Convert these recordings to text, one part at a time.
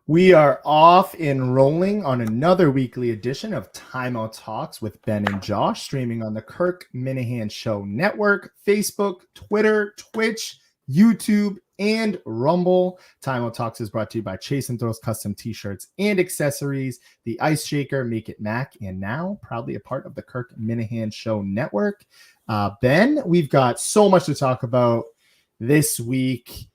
We are off and rolling on another weekly edition of Timeout Talks with Ben and Josh, streaming on the Kirk Minahan Show Network, Facebook, Twitter, Twitch, YouTube, and Rumble. Timeout Talks is brought to you by Chase and Throws Custom T-shirts and accessories, the Ice Shaker, Make It Mac, and now proudly a part of the Kirk Minahan Show Network. Ben, we've got so much to talk about this week.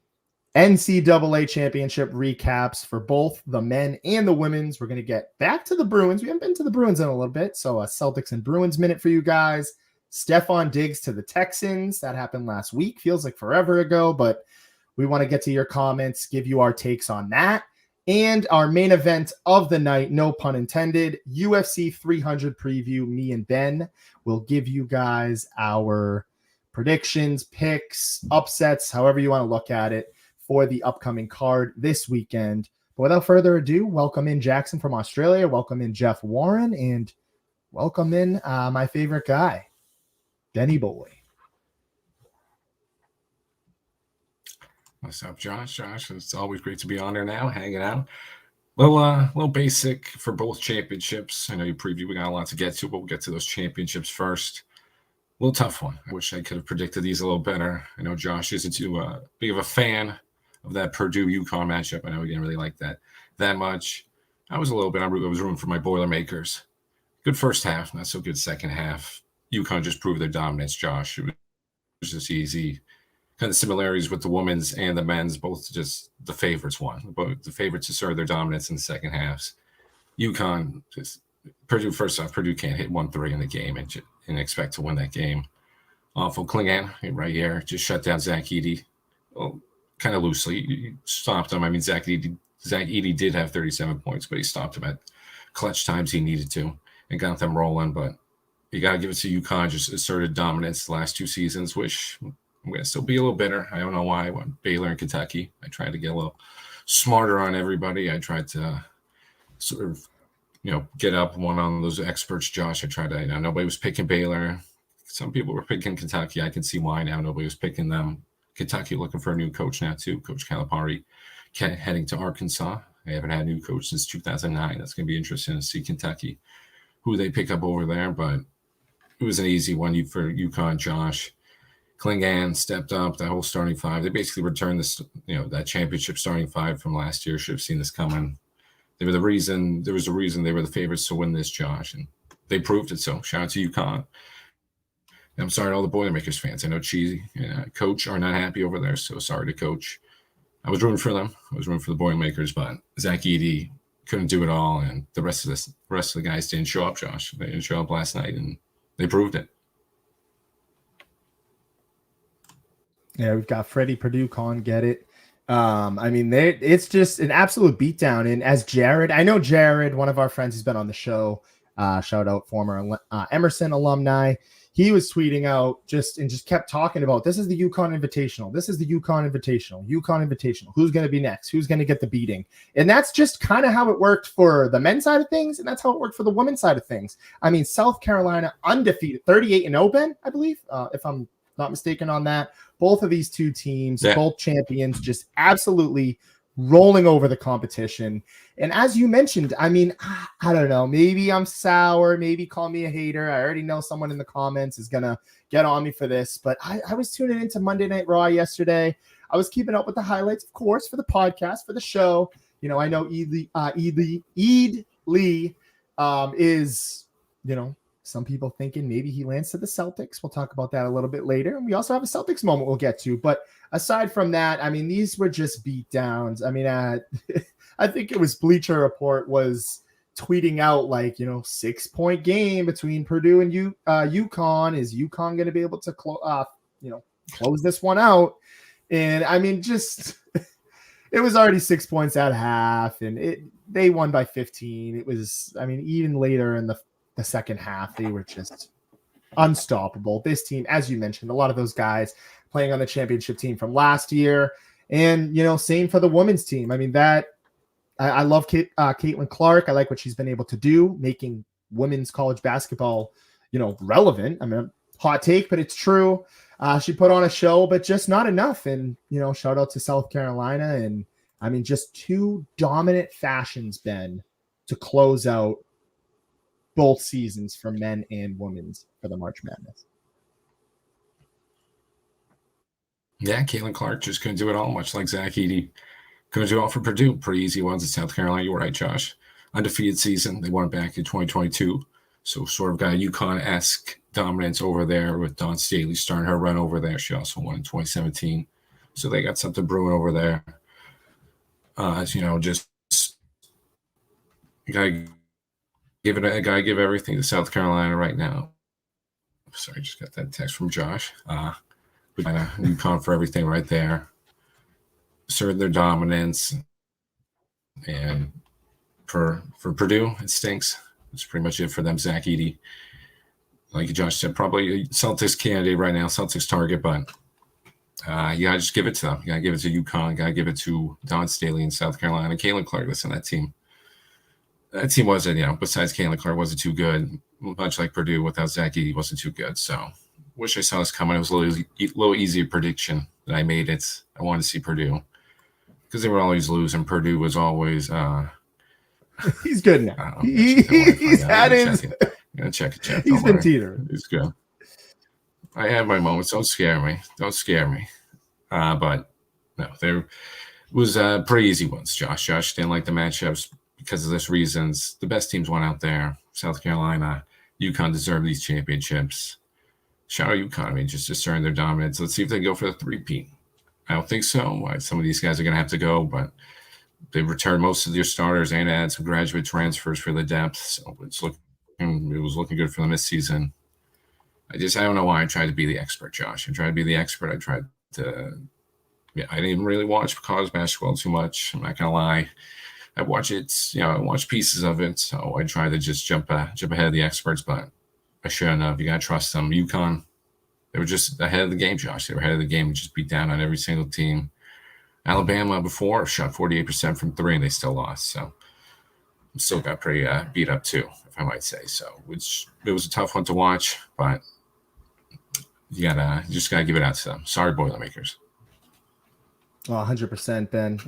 NCAA Championship recaps for both the men and the women's. We're going to get back to the Bruins. We haven't been to the Bruins in a little bit, so a Celtics and Bruins minute for you guys. Stefon Diggs to the Texans. That happened last week. Feels like forever ago, but we want to get to your comments, give you our takes on that. And our main event of the night, no pun intended, UFC 300 preview. Me and Ben will give you guys our predictions, picks, upsets, however you want to look at it, for the upcoming card this weekend. But without further ado, welcome in Jackson from Australia. Welcome in Jeff Warren, and welcome in my favorite guy, Denny Boy. What's up, Josh? Josh, it's always great to be on there now, hanging out. Well, little basic for both championships. I know you previewed, we got a lot to get to, but we'll get to those championships first. A little tough one. I wish I could have predicted these a little better. I know Josh isn't too big of a fan of that Purdue-UConn matchup. I know he didn't really like that much. I was a little bit. I was rooting for my Boilermakers. Good first half, not so good second half. UConn just proved their dominance, Josh. It was just easy. Kind of similarities with the women's and the men's, both just the favorites won. Both the favorites asserted their dominance in the second halves. UConn, just Purdue, first off, Purdue can't hit 1-3 in the game and expect to win that game. Awful. Klingan right here just shut down Zach Edey. Well, kind of loosely. He stopped him. I mean, Zach Edey did have 37 points, but he stopped him at clutch times he needed to and got them rolling. But you got to give it to UConn, just asserted dominance the last two seasons, which I'm going to still be a little bitter. I don't know why. I went Baylor and Kentucky. I tried to get a little smarter on everybody. I tried to sort of, get up one on those experts, Josh. I tried to, nobody was picking Baylor. Some people were picking Kentucky. I can see why now. Nobody was picking them. Kentucky looking for a new coach now, too. Coach Calipari heading to Arkansas. They haven't had a new coach since 2009. That's going to be interesting to see Kentucky, who they pick up over there. But it was an easy one for UConn, Josh. Klingan stepped up, that whole starting five. They basically returned this, that championship starting five from last year. Should have seen this coming. There was a reason they were the favorites to win this, Josh, and they proved it. So shout out to UConn. And I'm sorry to all the Boilermakers fans. I know Cheesy and Coach are not happy over there, so sorry to Coach. I was rooting for them. I was rooting for the Boilermakers, but Zach Edey couldn't do it all, and the rest of the guys didn't show up, Josh. They didn't show up last night, and they proved it. Yeah, we've got Freddie Purdue, can't get it. It's just an absolute beatdown. And as Jared, I know Jared, one of our friends who's been on the show, shout out former Emerson alumni. He was tweeting out just kept talking about, this is the UConn Invitational. This is the UConn Invitational. Who's going to be next? Who's going to get the beating? And that's just kind of how it worked for the men's side of things. And that's how it worked for the women's side of things. I mean, South Carolina undefeated, 38-0, Ben, I believe, if I'm not mistaken on that. Both of these two teams, both champions, just absolutely rolling over the competition. And as you mentioned, I mean, I don't know, maybe I'm sour, maybe call me a hater. I already know someone in the comments is going to get on me for this, but I was tuning into Monday Night Raw yesterday. I was keeping up with the highlights, of course, for the podcast, for the show. I know Eid Lee is, some people thinking maybe he lands to the Celtics. We'll talk about that a little bit later. And we also have a Celtics moment we'll get to. But aside from that, I mean, these were just beatdowns. I mean, I think it was Bleacher Report was tweeting out 6-point game between Purdue and UConn. Is UConn going to be able to close this one out? And I mean, just it was already 6 points at half, and they won by 15. It was, I mean, even later in the second half, they were just unstoppable. This team, as you mentioned, a lot of those guys playing on the championship team from last year, and same for the women's team. I mean, I love Caitlin Clark. I like what she's been able to do, making women's college basketball, relevant. I mean, hot take, but it's true. She put on a show, but just not enough. And shout out to South Carolina, and I mean, just two dominant fashions, Ben, to close out both seasons for men and women's for the March Madness. Yeah, Caitlin Clark just couldn't do it all, much like Zach Edey. Couldn't do it all for Purdue. Pretty easy ones in South Carolina. You were right, Josh. Undefeated season. They won it back in 2022. So sort of got a UConn-esque dominance over there with Dawn Staley starting her run over there. She also won in 2017. So they got something brewing over there. Just you gotta give everything to South Carolina right now. Sorry, just got that text from Josh. We got a UConn for everything right there. Assert their dominance, and for Purdue, it stinks. That's pretty much it for them. Zach Edey, like Josh said, probably a Celtics candidate right now, Celtics target, but you gotta just give it to them. You gotta give it to UConn. You gotta give it to Dawn Staley in South Carolina. Caitlin Clark, listen, that team wasn't, besides Caitlin Clark, wasn't too good. Much like Purdue, without Zach Edey, wasn't too good. So, wish I saw this coming. It was a little easier prediction that I made it. I wanted to see Purdue because they would always lose, and Purdue was always. He's good now. He's had his. I'm gonna check it. He's been teetering. He's good. I have my moments. Don't scare me. But no, there was pretty easy ones. Josh didn't like the matchups because of this reasons. The best teams went out there. South Carolina, UConn deserved these championships. Shout out UConn. I mean, just asserting their dominance. Let's see if they go for the three-peat. I don't think so. Some of these guys are going to have to go, but they returned most of their starters and add some graduate transfers for the depth. So it was looking good for them this season. I don't know why I tried to be the expert, Josh. I tried to be the expert. I didn't really watch college basketball too much. I'm not going to lie. I watch it, I watch pieces of it. So I tried to just jump ahead of the experts, but I shouldn't have. You got to trust them. UConn, they were just ahead of the game, Josh. They were ahead of the game and just beat down on every single team. Alabama before shot 48% from three, and they still lost. So still got pretty beat up too, if I might say. So it was a tough one to watch, but you just gotta give it out to them. Sorry, Boilermakers. 100%, Ben.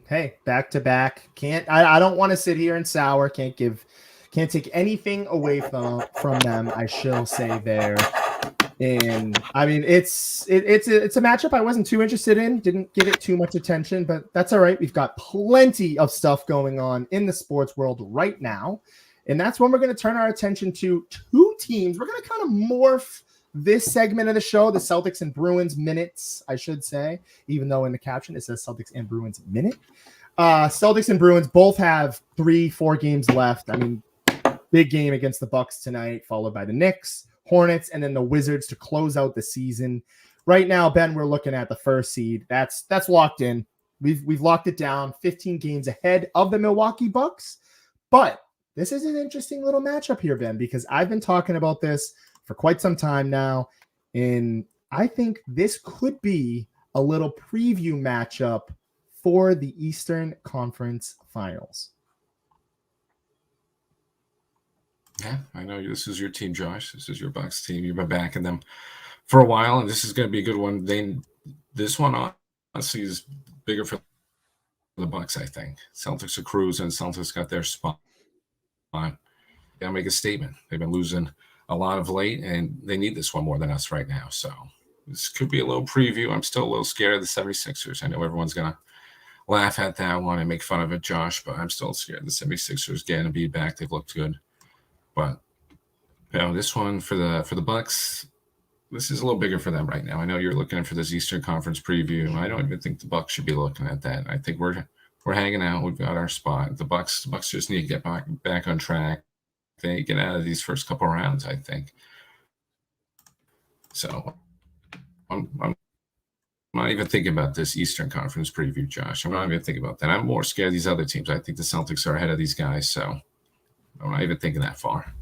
Hey, back to back. I don't want to sit here and sour. Can't take anything away from them. I shall say there. And I mean, it's a matchup I wasn't too interested in. Didn't give it too much attention, but that's all right. We've got plenty of stuff going on in the sports world right now, and that's when we're going to turn our attention to two teams. We're going to kind of morph this segment of the show, the Celtics and Bruins minutes, I should say, even though in the caption it says Celtics and Bruins minute. Celtics and Bruins both have 3-4 games left. I mean, big game against the Bucks tonight, followed by the Knicks, Hornets, and then the Wizards to close out the season. Right now, Ben, we're looking at the first seed. That's locked in. We've locked it down, 15 games ahead of the Milwaukee Bucks. But this is an interesting little matchup here, Ben, because I've been talking about this for quite some time now, and I think this could be a little preview matchup for the Eastern Conference Finals. Yeah, I know this is your team, Josh. This is your Bucks team. You've been backing them for a while, and this is going to be a good one. This one honestly is bigger for the Bucks, I think. Celtics are cruising. Celtics got their spot. Got to make a statement. They've been losing a lot of late, and they need this one more than us right now. So this could be a little preview. I'm still a little scared of the 76ers. I know everyone's going to laugh at that one and make fun of it, Josh, but I'm still scared. The 76ers getting a beat back. They've looked good. But this one for the Bucks, this is a little bigger for them right now. I know you're looking for this Eastern Conference preview. I don't even think the Bucks should be looking at that. I think we're hanging out. We've got our spot. The Bucks just need to get back on track. They get out of these first couple rounds, I think. So I'm not even thinking about this Eastern Conference preview, Josh. I'm not even thinking about that. I'm more scared of these other teams. I think the Celtics are ahead of these guys, so I'm not even thinking that far.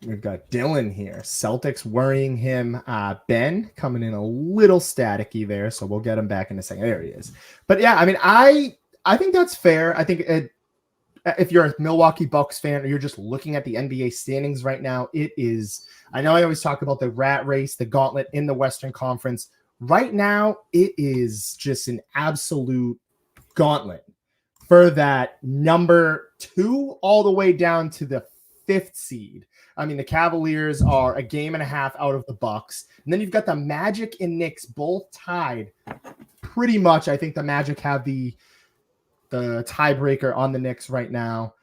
We've got Dylan here. Celtics worrying him. Ben coming in a little staticky there, so we'll get him back in a second. There he is. But yeah, I mean, I think that's fair. I think if you're a Milwaukee Bucks fan or you're just looking at the NBA standings right now, it is. I know I always talk about the rat race, the gauntlet in the Western Conference. Right now, it is just an absolute gauntlet for that number 2 all the way down to the 5th seed. I mean, the Cavaliers are a game and a half out of the Bucks. And then you've got the Magic and Knicks both tied pretty much. I think the Magic have the tiebreaker on the Knicks right now.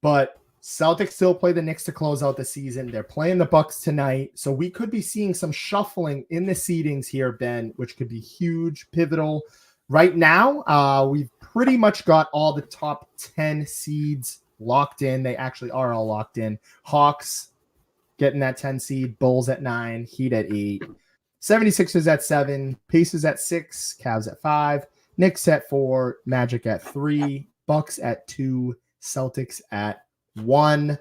But Celtics still play the Knicks to close out the season. They're playing the Bucks tonight. So we could be seeing some shuffling in the seedings here, Ben, which could be huge, pivotal. Right now, we've pretty much got all the top 10 seeds locked in. They actually are all locked in. Hawks getting that 10 seed, Bulls at 9, Heat at 8, 76ers at 7, Pacers at 6, Cavs at 5, Knicks at 4, Magic at 3, Bucks at 2, Celtics at 1.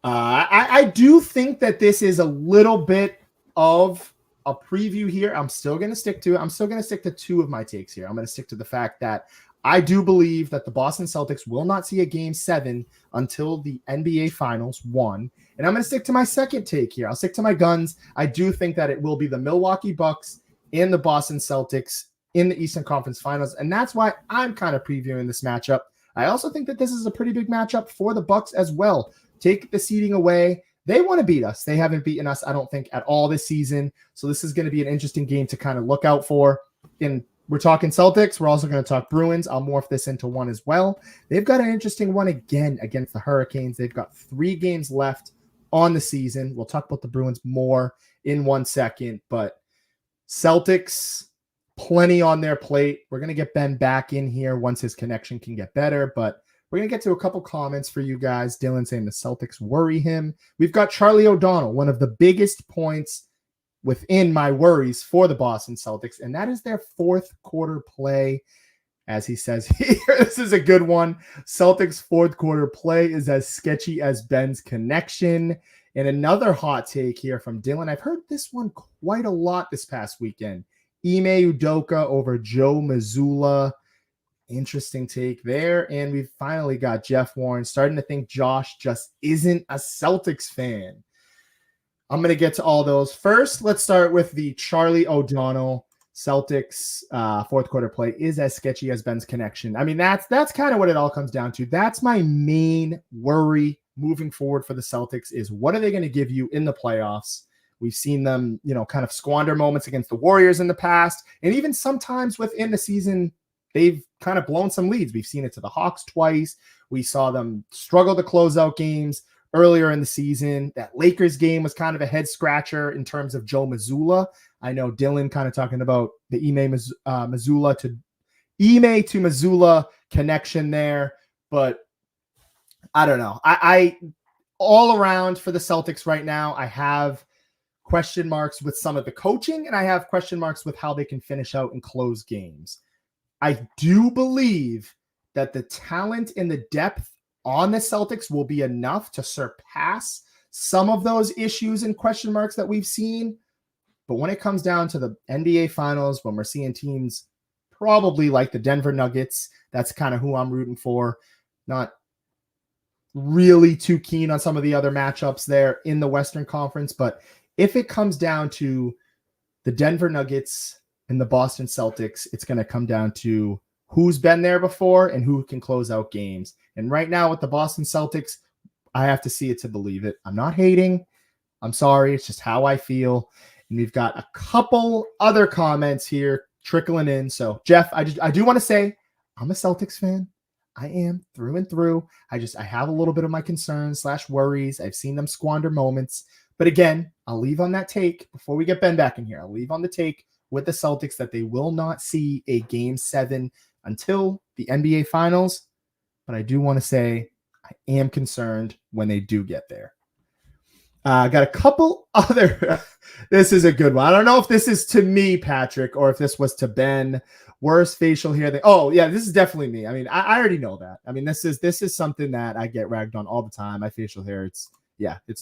I do think that this is a little bit of a preview here. I'm still going to stick to it. I'm still going to stick to 2 of my takes here. I'm going to stick to the fact that I do believe that the Boston Celtics will not see a game 7 until the NBA Finals 1. And I'm going to stick to my second take here. I'll stick to my guns. I do think that it will be the Milwaukee Bucks and the Boston Celtics in the Eastern Conference Finals. And that's why I'm kind of previewing this matchup. I also think that this is a pretty big matchup for the Bucks as well. Take the seeding away. They want to beat us. They haven't beaten us, I don't think, at all this season. So this is going to be an interesting game to kind of look out for. And we're talking Celtics. We're also going to talk Bruins. I'll morph this into one as well. They've got an interesting one again against the Hurricanes. They've got 3 games left on the season. We'll talk about the Bruins more in 1 second. But Celtics, plenty on their plate. We're going to get Ben back in here once his connection can get better. But we're going to get to a couple comments for you guys. Dylan saying the Celtics worry him. We've got Charlie O'Donnell, one of the biggest points within my worries for the Boston Celtics, and that is their 4th quarter play. As he says here, this is a good one. Celtics 4th quarter play is as sketchy as Ben's connection. And another hot take here from Dylan. I've heard this one quite a lot this past weekend. Ime Udoka over Joe Mazzulla. Interesting take there. And we've finally got Jeff Warren starting to think Josh just isn't a Celtics fan. I'm going to get to all those. First, let's start with the Charlie O'Donnell Celtics 4th quarter play is as sketchy as Ben's connection. I mean, that's kind of what it all comes down to. That's my main worry moving forward for the Celtics is what are they going to give you in the playoffs? We've seen them, kind of squander moments against the Warriors in the past. And even sometimes within the season, they've kind of blown some leads. We've seen it to the Hawks twice. We saw them struggle to close out games earlier in the season. That Lakers game was kind of a head scratcher in terms of Joe Mazzulla. I know Dylan kind of talking about the Ime to Mazzulla connection there, but I don't know. I all around for the Celtics right now, I have question marks with some of the coaching, and I have question marks with how they can finish out and close games. I do believe that the talent and the depth on the Celtics will be enough to surpass some of those issues and question marks that we've seen. But when it comes down to the NBA Finals, when we're seeing teams probably like the Denver Nuggets, that's kind of who I'm rooting for. Not really too keen on some of the other matchups there in the Western Conference. But if it comes down to the Denver Nuggets and the Boston Celtics, it's going to come down to who's been there before and who can close out games. And right now with the Boston Celtics, I have to see it to believe it. I'm not hating. I'm sorry. It's just how I feel. And we've got a couple other comments here trickling in. So Jeff, I do want to say I'm a Celtics fan. I am through and through. I have a little bit of my concerns / worries. I've seen them squander moments. But again, I'll leave on that take before we get Ben back in here. I'll leave on the take with the Celtics that they will not see a game 7 until the NBA Finals. But I do want to say I am concerned when they do get there. I got a couple other. This is a good one. I don't know if this is to me, Patrick, or if this was to Ben. Worst facial hair. Oh, yeah, this is definitely me. I mean, I already know that. I mean, this is something that I get ragged on all the time. My facial hair, it's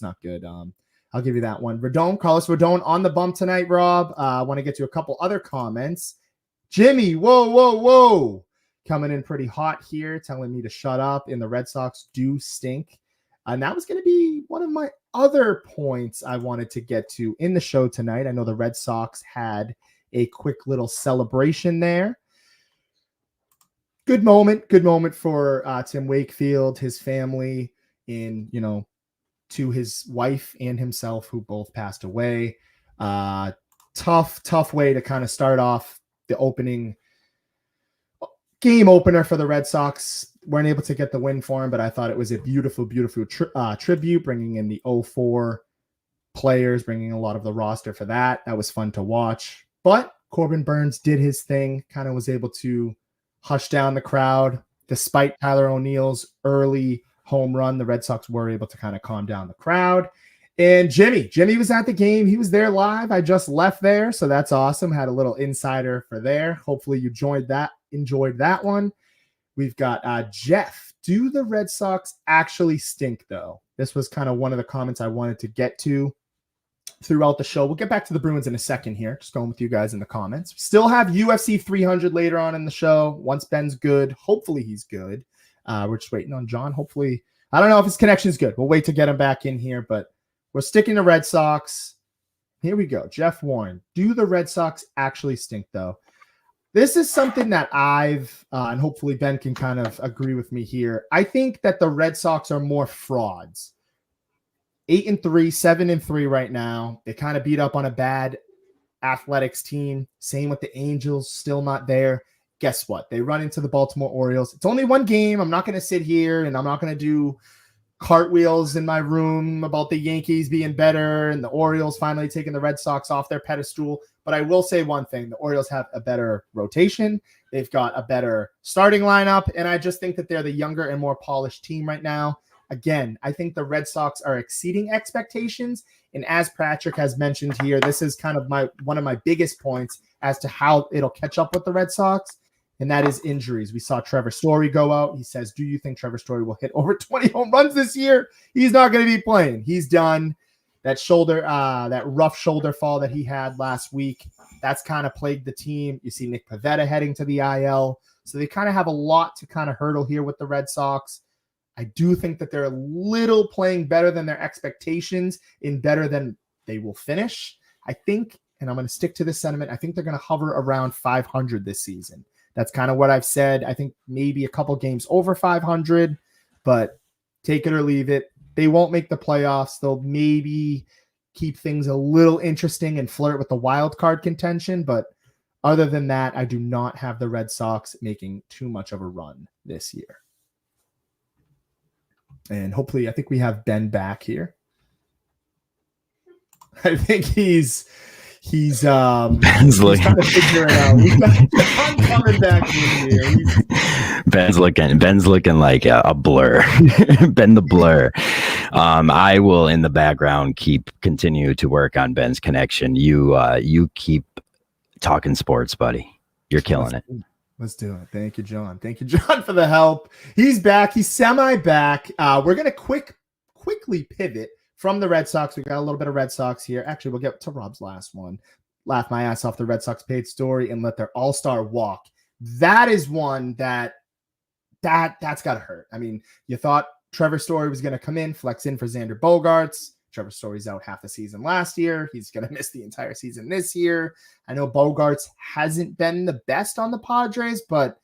not good. I'll give you that one. Carlos Rodon on the bump tonight, Rob. I want to get to a couple other comments. Jimmy, whoa. Coming in pretty hot here, telling me to shut up, and the Red Sox do stink. And that was going to be one of my other points I wanted to get to in the show tonight. I know the Red Sox had a quick little celebration there. good moment for Tim Wakefield, his family, and to his wife and himself, who both passed away. Tough way to kind of start off the opening game opener for the Red Sox. Weren't able to get the win for him, but I thought it was a beautiful tribute, bringing in the 04 players, bringing a lot of the roster for that. That was fun to watch. But Corbin Burns did his thing, kind of was able to hush down the crowd. Despite Tyler O'Neill's early home run, the Red Sox were able to kind of calm down the crowd. And Jimmy was at the game. He was there live. I just left there, so that's awesome. Had a little insider for there. Hopefully you enjoyed that one. We've got Jeff. Do the Red Sox actually stink, though? This was kind of one of the comments I wanted to get to throughout the show. We'll get back to the Bruins in a second here. Just going with you guys in the comments. Still have UFC 300 later on in the show. Once Ben's good, hopefully he's good. We're just waiting on John. Hopefully, I don't know if his connection is good. We'll wait to get him back in here, but we're sticking to Red Sox. Here we go. Jeff Warren. Do the Red Sox actually stink, though? This is something that I've, and hopefully Ben can kind of agree with me here. I think that the Red Sox are more frauds. 8-3, 7-3 right now. They kind of beat up on a bad Athletics team. Same with the Angels, still not there. Guess what? They run into the Baltimore Orioles. It's only one game. I'm not going to sit here and I'm not going to do cartwheels in my room about the Yankees being better and the Orioles finally taking the Red Sox off their pedestal. But I will say one thing. The Orioles have a better rotation. They've got a better starting lineup. And I just think that they're the younger and more polished team right now. Again, I think the Red Sox are exceeding expectations. And as Patrick has mentioned here, this is kind of one of my biggest points as to how it'll catch up with the Red Sox. And that is injuries. We saw Trevor Story go out. He says, do you think Trevor Story will hit over 20 home runs this year? He's not going to be playing. He's done. That shoulder, that rough shoulder fall that he had last week, that's kind of plagued the team. You see Nick Pivetta heading to the IL. So they kind of have a lot to kind of hurdle here with the Red Sox. I do think that they're a little playing better than their expectations and better than they will finish. I think, and I'm going to stick to this sentiment, I think they're going to hover around 500 this season. That's kind of what I've said. I think maybe a couple games over 500, but take it or leave it. They won't make the playoffs. They'll maybe keep things a little interesting and flirt with the wild card contention. But other than that, I do not have the Red Sox making too much of a run this year. And hopefully, I think we have Ben back here. I think he's Ben's trying to figure it out. We've got John coming back in here. Ben's looking like a blur. Ben the blur. I will in the background continue to work on Ben's connection. You keep talking sports, buddy. You're killing it. Let's do it. Thank you, John. Thank you, John, for the help. He's back. He's semi-back. We're gonna quickly pivot from the Red Sox. We got a little bit of Red Sox here. Actually, we'll get to Rob's last one. Laugh my ass off the Red Sox paid story and let their all-star walk. That is one that's got to hurt. I mean, you thought Trevor Story was going to come in, flex in for Xander Bogaerts. Trevor Story's out half the season last year. He's going to miss the entire season this year. I know Bogaerts hasn't been the best on the Padres, but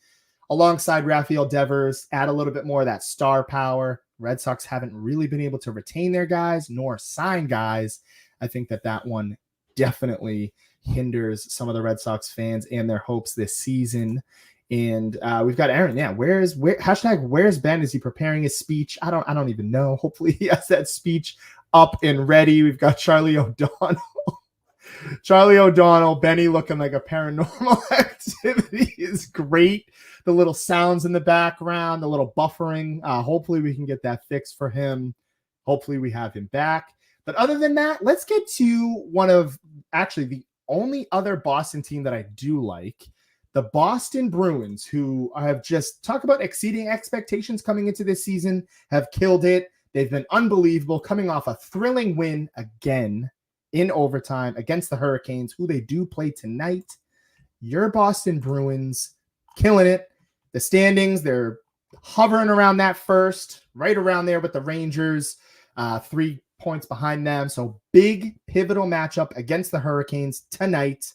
alongside Rafael Devers, add a little bit more of that star power. Red Sox haven't really been able to retain their guys nor sign guys. I think that one definitely hinders some of the Red Sox fans and their hopes this season. And we've got Aaron. Yeah, where's Ben? Is he preparing his speech? I don't even know. Hopefully he has that speech up and ready. We've got Charlie O'Donnell. Benny looking like a Paranormal Activity is great. The little sounds in the background, the little buffering. Hopefully we can get that fixed for him. Hopefully we have him back. But other than that, let's get to one of actually the only other Boston team that I do like, the Boston Bruins, who have just talk about exceeding expectations coming into this season, have killed it. They've been unbelievable, coming off a thrilling win again in overtime against the Hurricanes, who they do play tonight. Your Boston Bruins killing it. The standings, they're hovering around that first, right around there with the Rangers, 3 points behind them. So big pivotal matchup against the Hurricanes tonight.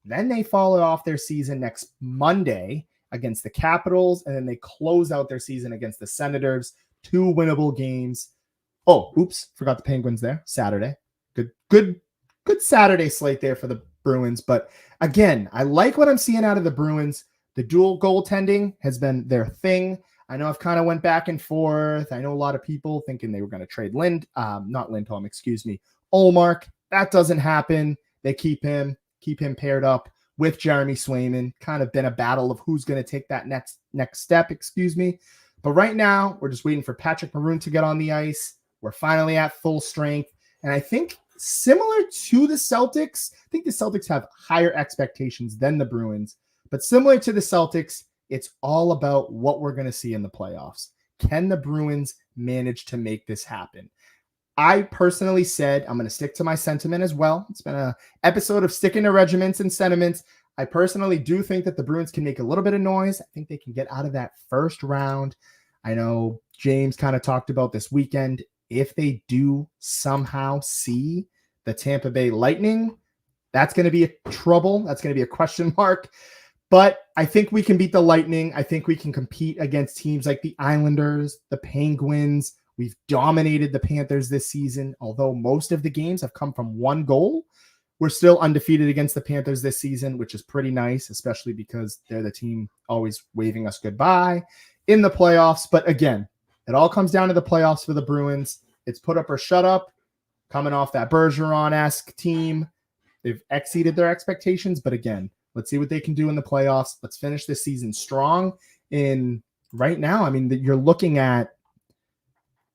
Then they follow off their season next Monday against the Capitals, and then they close out their season against the Senators. 2 winnable games. Oh, oops, forgot the Penguins there. Saturday. Good Saturday slate there for the Bruins. But again, I like what I'm seeing out of the Bruins. The dual goaltending has been their thing. I know I've kind of went back and forth. I know a lot of people thinking they were going to trade Ullmark. That doesn't happen. They keep him paired up with Jeremy Swayman. Kind of been a battle of who's going to take that next step, But right now, we're just waiting for Patrick Maroon to get on the ice. We're finally at full strength. And I think similar to the Celtics, I think the Celtics have higher expectations than the Bruins. But similar to the Celtics, it's all about what we're going to see in the playoffs. Can the Bruins manage to make this happen? I personally said I'm going to stick to my sentiment as well. It's been an episode of sticking to regiments and sentiments. I personally do think that the Bruins can make a little bit of noise. I think they can get out of that first round. I know James kind of talked about this weekend. If they do somehow see the Tampa Bay Lightning, that's going to be a trouble. That's going to be a question mark. But I think we can beat the Lightning. I think we can compete against teams like the Islanders, the Penguins. We've dominated the Panthers this season. Although most of the games have come from 1 goal, we're still undefeated against the Panthers this season, which is pretty nice, especially because they're the team always waving us goodbye in the playoffs. But again, it all comes down to the playoffs for the Bruins. It's put up or shut up. Coming off that Bergeron-esque team, they've exceeded their expectations. But again, let's see what they can do in the playoffs. Let's finish this season strong. And right now, I mean, you're looking at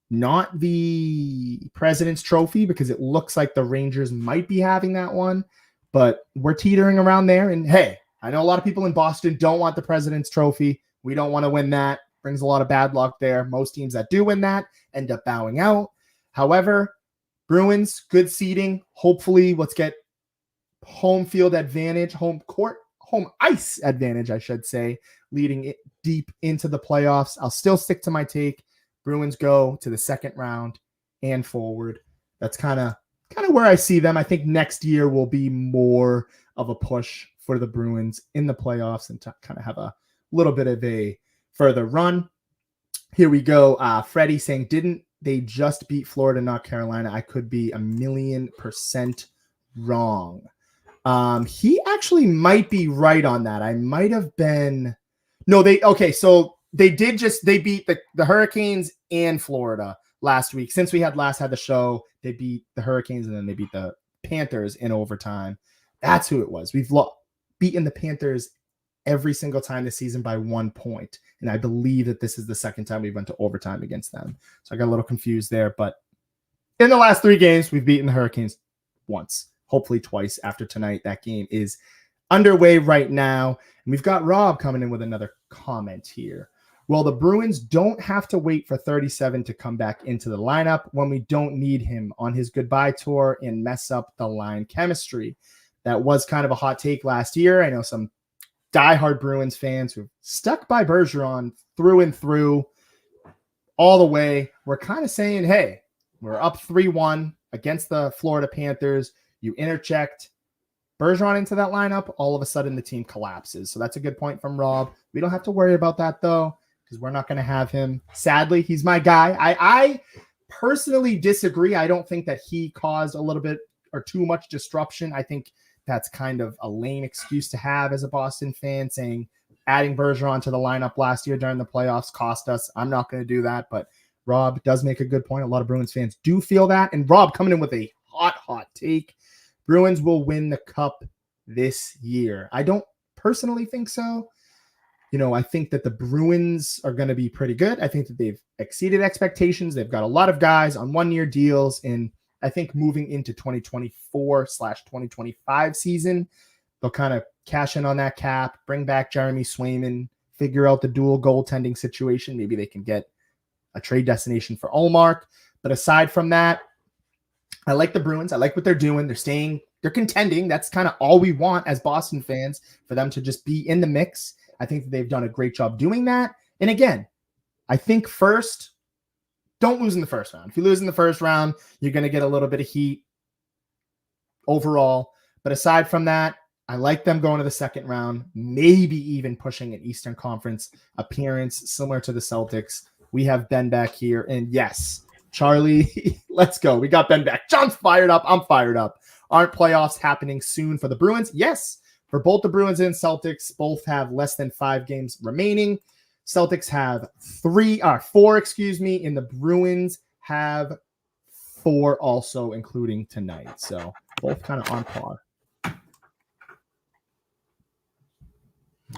not the President's Trophy because it looks like the Rangers might be having that one, but we're teetering around there. And hey, I know a lot of people in Boston don't want the President's Trophy. We don't want to win that. Brings a lot of bad luck there. Most teams that do win that end up bowing out. However, Bruins, good seeding. Hopefully, let's get home field advantage, home ice advantage, I should say, leading it deep into the playoffs. I'll still stick to my take. Bruins go to the second round and forward. That's kind of where I see them. I think next year will be more of a push for the Bruins in the playoffs and to kind of have a little bit of a further run. Here we go. Freddie saying, didn't they just beat Florida, not Carolina? I could be 1,000,000% wrong. He actually might be right on that. I might have been. No, so they beat the Hurricanes and Florida last week. Since we had the show, they beat the Hurricanes and then they beat the Panthers in overtime. That's who it was. We've beaten the Panthers every single time this season by 1 point. And I believe that this is the second time we went to overtime against them. So I got a little confused there. But in the last 3 games, we've beaten the Hurricanes once, hopefully twice after tonight. That game is underway right now. And we've got Rob coming in with another comment here. Well, the Bruins don't have to wait for 37 to come back into the lineup when we don't need him on his goodbye tour and mess up the line chemistry. That was kind of a hot take last year. I know some diehard Bruins fans who stuck by Bergeron through and through all the way. We're kind of saying, hey, we're up 3-1 against the Florida Panthers. You interject Bergeron into that lineup, all of a sudden the team collapses. So that's a good point from Rob. We don't have to worry about that, though, because we're not going to have him. Sadly, he's my guy. I personally disagree. I don't think that he caused a little bit or too much disruption. I think that's kind of a lame excuse to have as a Boston fan, saying adding Bergeron to the lineup last year during the playoffs cost us. I'm not going to do that, but Rob does make a good point. A lot of Bruins fans do feel that. And Rob coming in with a hot take. Bruins will win the cup this year. I don't personally think so. I think that the Bruins are going to be pretty good. I think that they've exceeded expectations. They've got a lot of guys on 1-year deals. And I think moving into 2024/2025 season, they'll kind of cash in on that cap, bring back Jeremy Swayman, figure out the dual goaltending situation. Maybe they can get a trade destination for Ullmark. But aside from that, I like the Bruins. I like what they're doing. They're contending. That's kind of all we want as Boston fans, for them to just be in the mix. I think that they've done a great job doing that. And again, I think first, don't lose in the first round. If you lose in the first round, you're going to get a little bit of heat overall. But aside from that, I like them going to the second round, maybe even pushing an Eastern Conference appearance similar to the Celtics. We have Ben back here. And yes, Charlie, let's go. We got Ben back. John's fired up. I'm fired up. Aren't playoffs happening soon for the Bruins? Yes. For both the Bruins and Celtics, both have less than 5 games remaining. Celtics have 4, and the Bruins have 4 also, including tonight. So both kind of on par.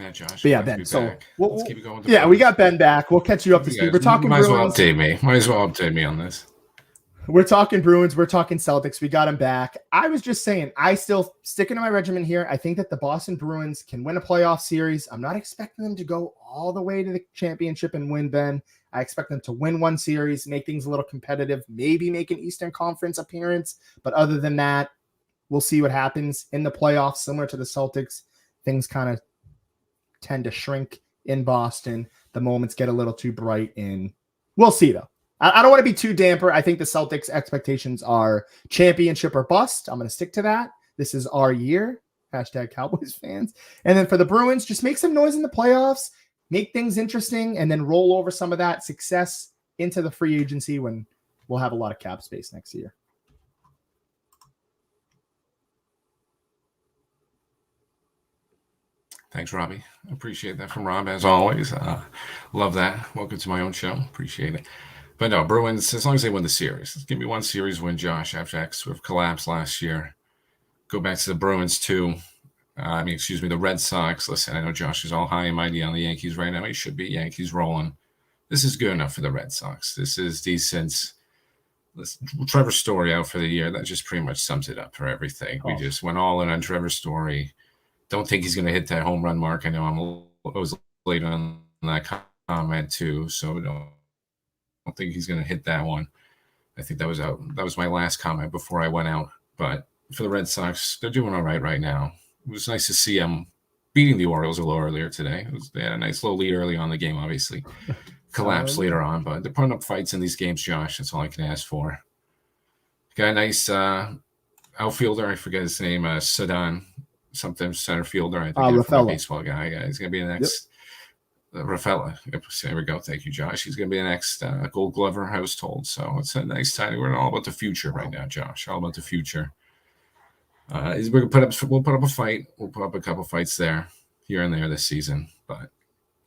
Yeah, Josh. But yeah, Ben. So let's keep it going. We got Ben back. We'll catch you up to speed. We're talking Might Bruins. Might as well update me on this. We're talking Bruins. We're talking Celtics. We got him back. I was just saying, I still sticking to my regimen here. I think that the Boston Bruins can win a playoff series. I'm not expecting them to go all the way to the championship and win, Ben. I expect them to win one series, make things a little competitive, maybe make an Eastern Conference appearance. But other than that, we'll see what happens in the playoffs. Similar to the Celtics, things kind of tend to shrink in Boston. The moments get a little too bright, and we'll see, though. I don't want to be too damper. I think the Celtics' expectations are championship or bust. I'm going to stick to that. This is our year. # Cowboys fans. And then for the Bruins, just make some noise in the playoffs, make things interesting, and then roll over some of that success into the free agency when we'll have a lot of cap space next year. Thanks, Robbie. Appreciate that from Rob, as always. Love that. Welcome to my own show. Appreciate it. But no, Bruins, as long as they win the series. Give me one series win, Josh, after that sort of collapse last year. Go back to the Bruins, too. The Red Sox. Listen, I know Josh is all high and mighty on the Yankees right now. He should be. Yankees rolling. This is good enough for the Red Sox. This is decent. Listen, Trevor Story out for the year. That just pretty much sums it up for everything. We just went all in on Trevor Story. Don't think he's going to hit that home run mark. I know I was late on that comment, too, so I don't think he's going to hit that one. I think that was out. That was my last comment before I went out. But for the Red Sox, they're doing all right now. It was nice to see them beating the Orioles a little earlier today. They had a nice little lead early on in the game, obviously. Collapsed later on, but they're putting up fights in these games, Josh. That's all I can ask for. Got a nice outfielder. I forget his name. Sedan, something center fielder. I think a baseball guy. Yeah, he's going to be the next. Rafaela. There we go. Thank you, Josh. He's going to be the next Gold Glover, I was told. So it's a nice time. We're all about the future right now, Josh. All about the future. We'll put up a fight. We'll put up a couple fights there, here and there this season. But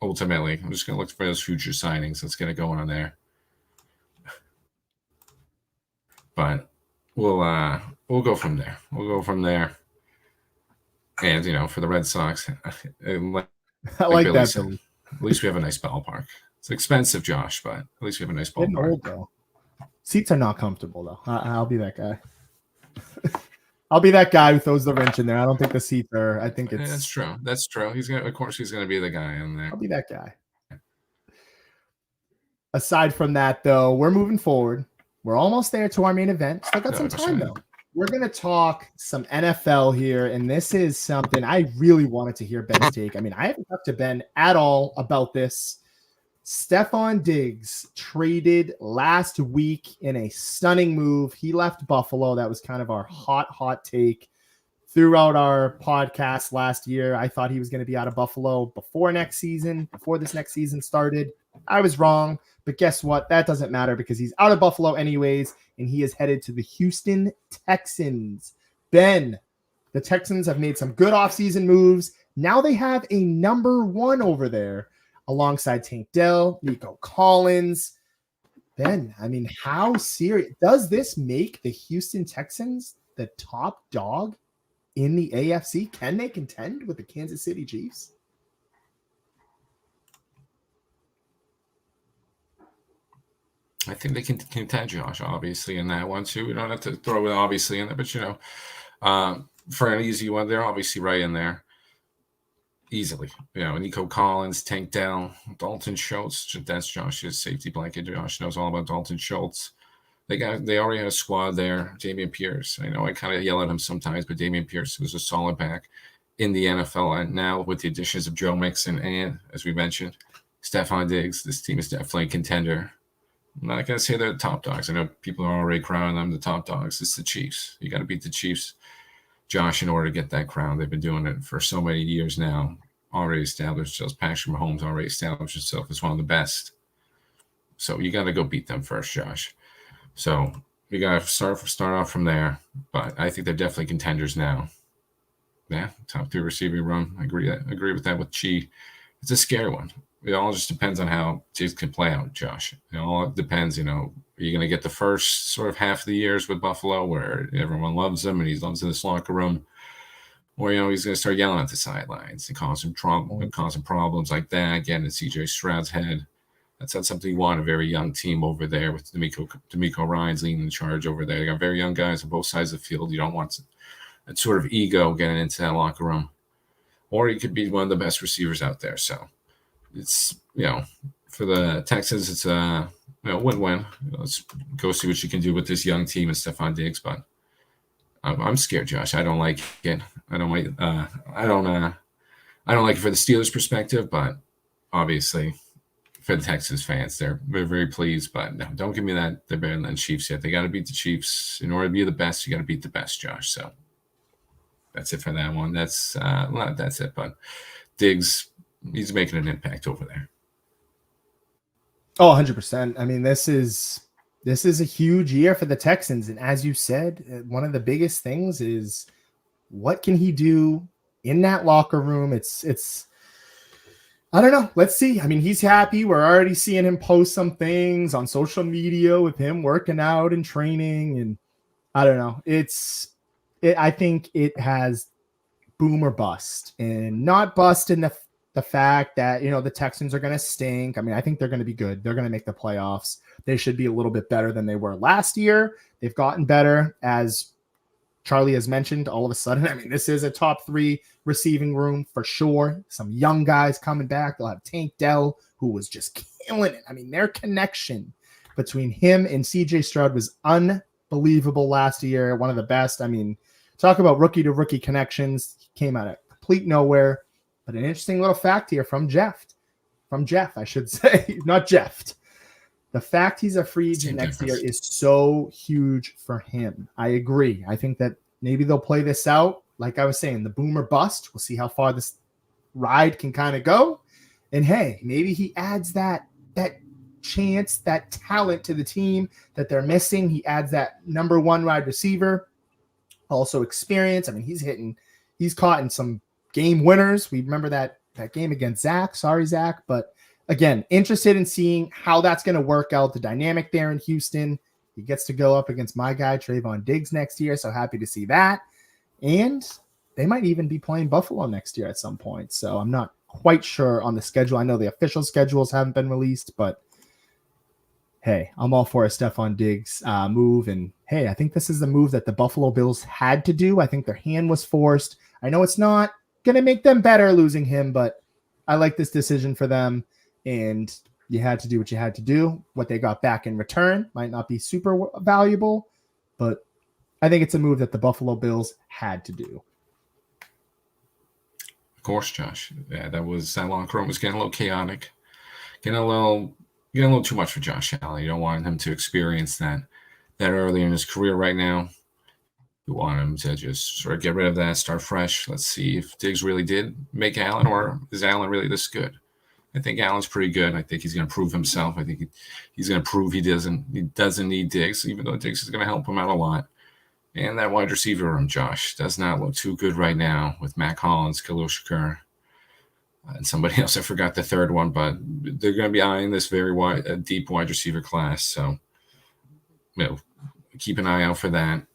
ultimately, I'm just going to look for those future signings. Let's get it going on there. But we'll go from there. We'll go from there. And for the Red Sox, I like that. Said, at least we have a nice ballpark. It's expensive, Josh, but at least we have a nice ballpark. Old, though. Seats are not comfortable, though. I'll be that guy. I'll be that guy who throws the wrench in there. I don't think the seats are. I think it's. That's true. That's true. He's going to be the guy in there. I'll be that guy. Aside from that, though, we're moving forward. We're almost there to our main event. Still got some time, though. We're going to talk some NFL here, and this is something I really wanted to hear Ben's take. I mean, I haven't talked to Ben at all about this. Stefon Diggs traded last week in a stunning move. He left Buffalo. That was kind of our hot take throughout our podcast last year. I thought he was going to be out of Buffalo before this next season started. I was wrong, but guess what? That doesn't matter because he's out of Buffalo anyways, and he is headed to the Houston Texans. Ben, the Texans have made some good offseason moves. Now they have a number 1 over there alongside Tank Dell, Nico Collins. Ben, I mean, how serious does this make the Houston Texans the top dog in the AFC? Can they contend with the Kansas City Chiefs? I think they can contend, Josh, obviously, in that one, too. We don't have to throw it obviously in there, but, for an easy one, they're obviously right in there. Easily. Nico Collins, Tank Dell, Dalton Schultz. That's Josh's safety blanket. Josh knows all about Dalton Schultz. They already had a squad there. Dameon Pierce. I know I kind of yell at him sometimes, but Dameon Pierce was a solid back in the NFL. And now with the additions of Joe Mixon and, as we mentioned, Stefon Diggs, this team is definitely a contender. I'm not going to say they're the top dogs. I know people are already crowning them the top dogs. It's the Chiefs. You got to beat the Chiefs Josh, in order to get that crown, they've been doing it for so many years now. Already established themselves. Patrick Mahomes already established himself as one of the best. So you got to go beat them first, Josh. So you got to start off from there. But I think they're definitely contenders now. Yeah, top 2 receiving room. I agree with that with Chi. It's a scary one. It all just depends on how Diggs can play out, Josh. It all depends, are you going to get the first sort of half of the years with Buffalo where everyone loves him and he loves in this locker room? Or, he's going to start yelling at the sidelines and causing problems like that, getting in C.J. Stroud's head. That's not something you want, a very young team over there with D'Amico Ryans leading the charge over there. They got very young guys on both sides of the field. You don't want that sort of ego getting into that locker room. Or he could be one of the best receivers out there. So it's, for the Texans, it's a win-win. Let's go see what you can do with this young team and Stefon Diggs. But I'm scared, Josh. I don't like it. I don't like it for the Steelers' perspective, but obviously for the Texans fans, they're very pleased. But no, don't give me that they're better than the Chiefs yet. They got to beat the Chiefs. In order to be the best, you got to beat the best, Josh. So that's it for that one. That's it. But Diggs, he's making an impact over there. Oh, 100%. I mean, this is a huge year for the Texans. And as you said, one of the biggest things is what can he do in that locker room? It's I don't know. Let's see. I mean, he's happy. We're already seeing him post some things on social media with him working out and training. And I don't know. I think it has boom or bust, and not bust in the fact that, the Texans are going to stink. I mean, I think they're going to be good. They're going to make the playoffs. They should be a little bit better than they were last year. They've gotten better, as Charlie has mentioned. All of a sudden, I mean, this is a top 3 receiving room for sure. Some young guys coming back. They'll have Tank Dell, who was just killing it. I mean, their connection between him and CJ Stroud was unbelievable last year. One of the best. I mean, talk about rookie to rookie connections. He came out of complete nowhere. But an interesting little fact here from Jeff, I should say, not Jeff. The fact he's a free agent next year is so huge for him. I agree. I think that maybe they'll play this out. Like I was saying, the boom or bust. We'll see how far this ride can kind of go. And hey, maybe he adds that chance, that talent to the team that they're missing. He adds that number 1 wide receiver, also experience. I mean, he's caught in some game winners. We remember that game against Zach. Sorry, Zach. But again, interested in seeing how that's going to work out, the dynamic there in Houston. He gets to go up against my guy, Stefon Diggs, next year. So happy to see that. And they might even be playing Buffalo next year at some point. So I'm not quite sure on the schedule. I know the official schedules haven't been released, but hey, I'm all for a Stefon Diggs move. And hey, I think this is the move that the Buffalo Bills had to do. I think their hand was forced. I know it's not going to make them better losing him, but I like this decision for them. And you had to do what you had to do. What they got back in return might not be super valuable, but I think it's a move that the Buffalo Bills had to do. Of course, Josh. Yeah, that locker room was getting a little chaotic, getting a little too much for Josh Allen. You don't want him to experience that early in his career right now. You want him to just sort of get rid of that, start fresh. Let's see if Diggs really did make Allen, or is Allen really this good? I think Allen's pretty good. I think he's going to prove himself. I think he's going to prove he doesn't need Diggs, even though Diggs is going to help him out a lot. And that wide receiver room, Josh, does not look too good right now with Mac Hollins, Khalil Shakur, and somebody else. I forgot the third one, but they're going to be eyeing this very deep wide receiver class. So, keep an eye out for that.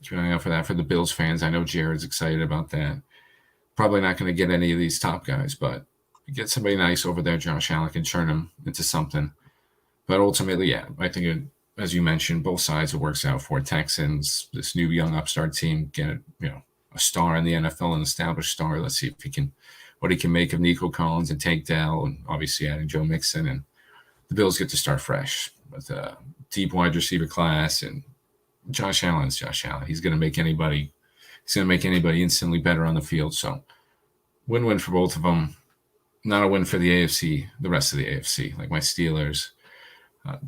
Keep an eye out for that for the Bills fans. I know Jared's excited about that. Probably not going to get any of these top guys, but get somebody nice over there, Josh Allen can turn him into something. But ultimately, yeah, I think as you mentioned, both sides it works out for Texans. This new young upstart team get a star in the NFL, an established star. Let's see if what he can make of Nico Collins and Tank Dell, and obviously adding Joe Mixon. And the Bills get to start fresh with a deep wide receiver class. And Josh Allen's Josh Allen. He's going to make anybody instantly better on the field. So win-win for both of them. Not a win for the AFC, the rest of the AFC, like my Steelers.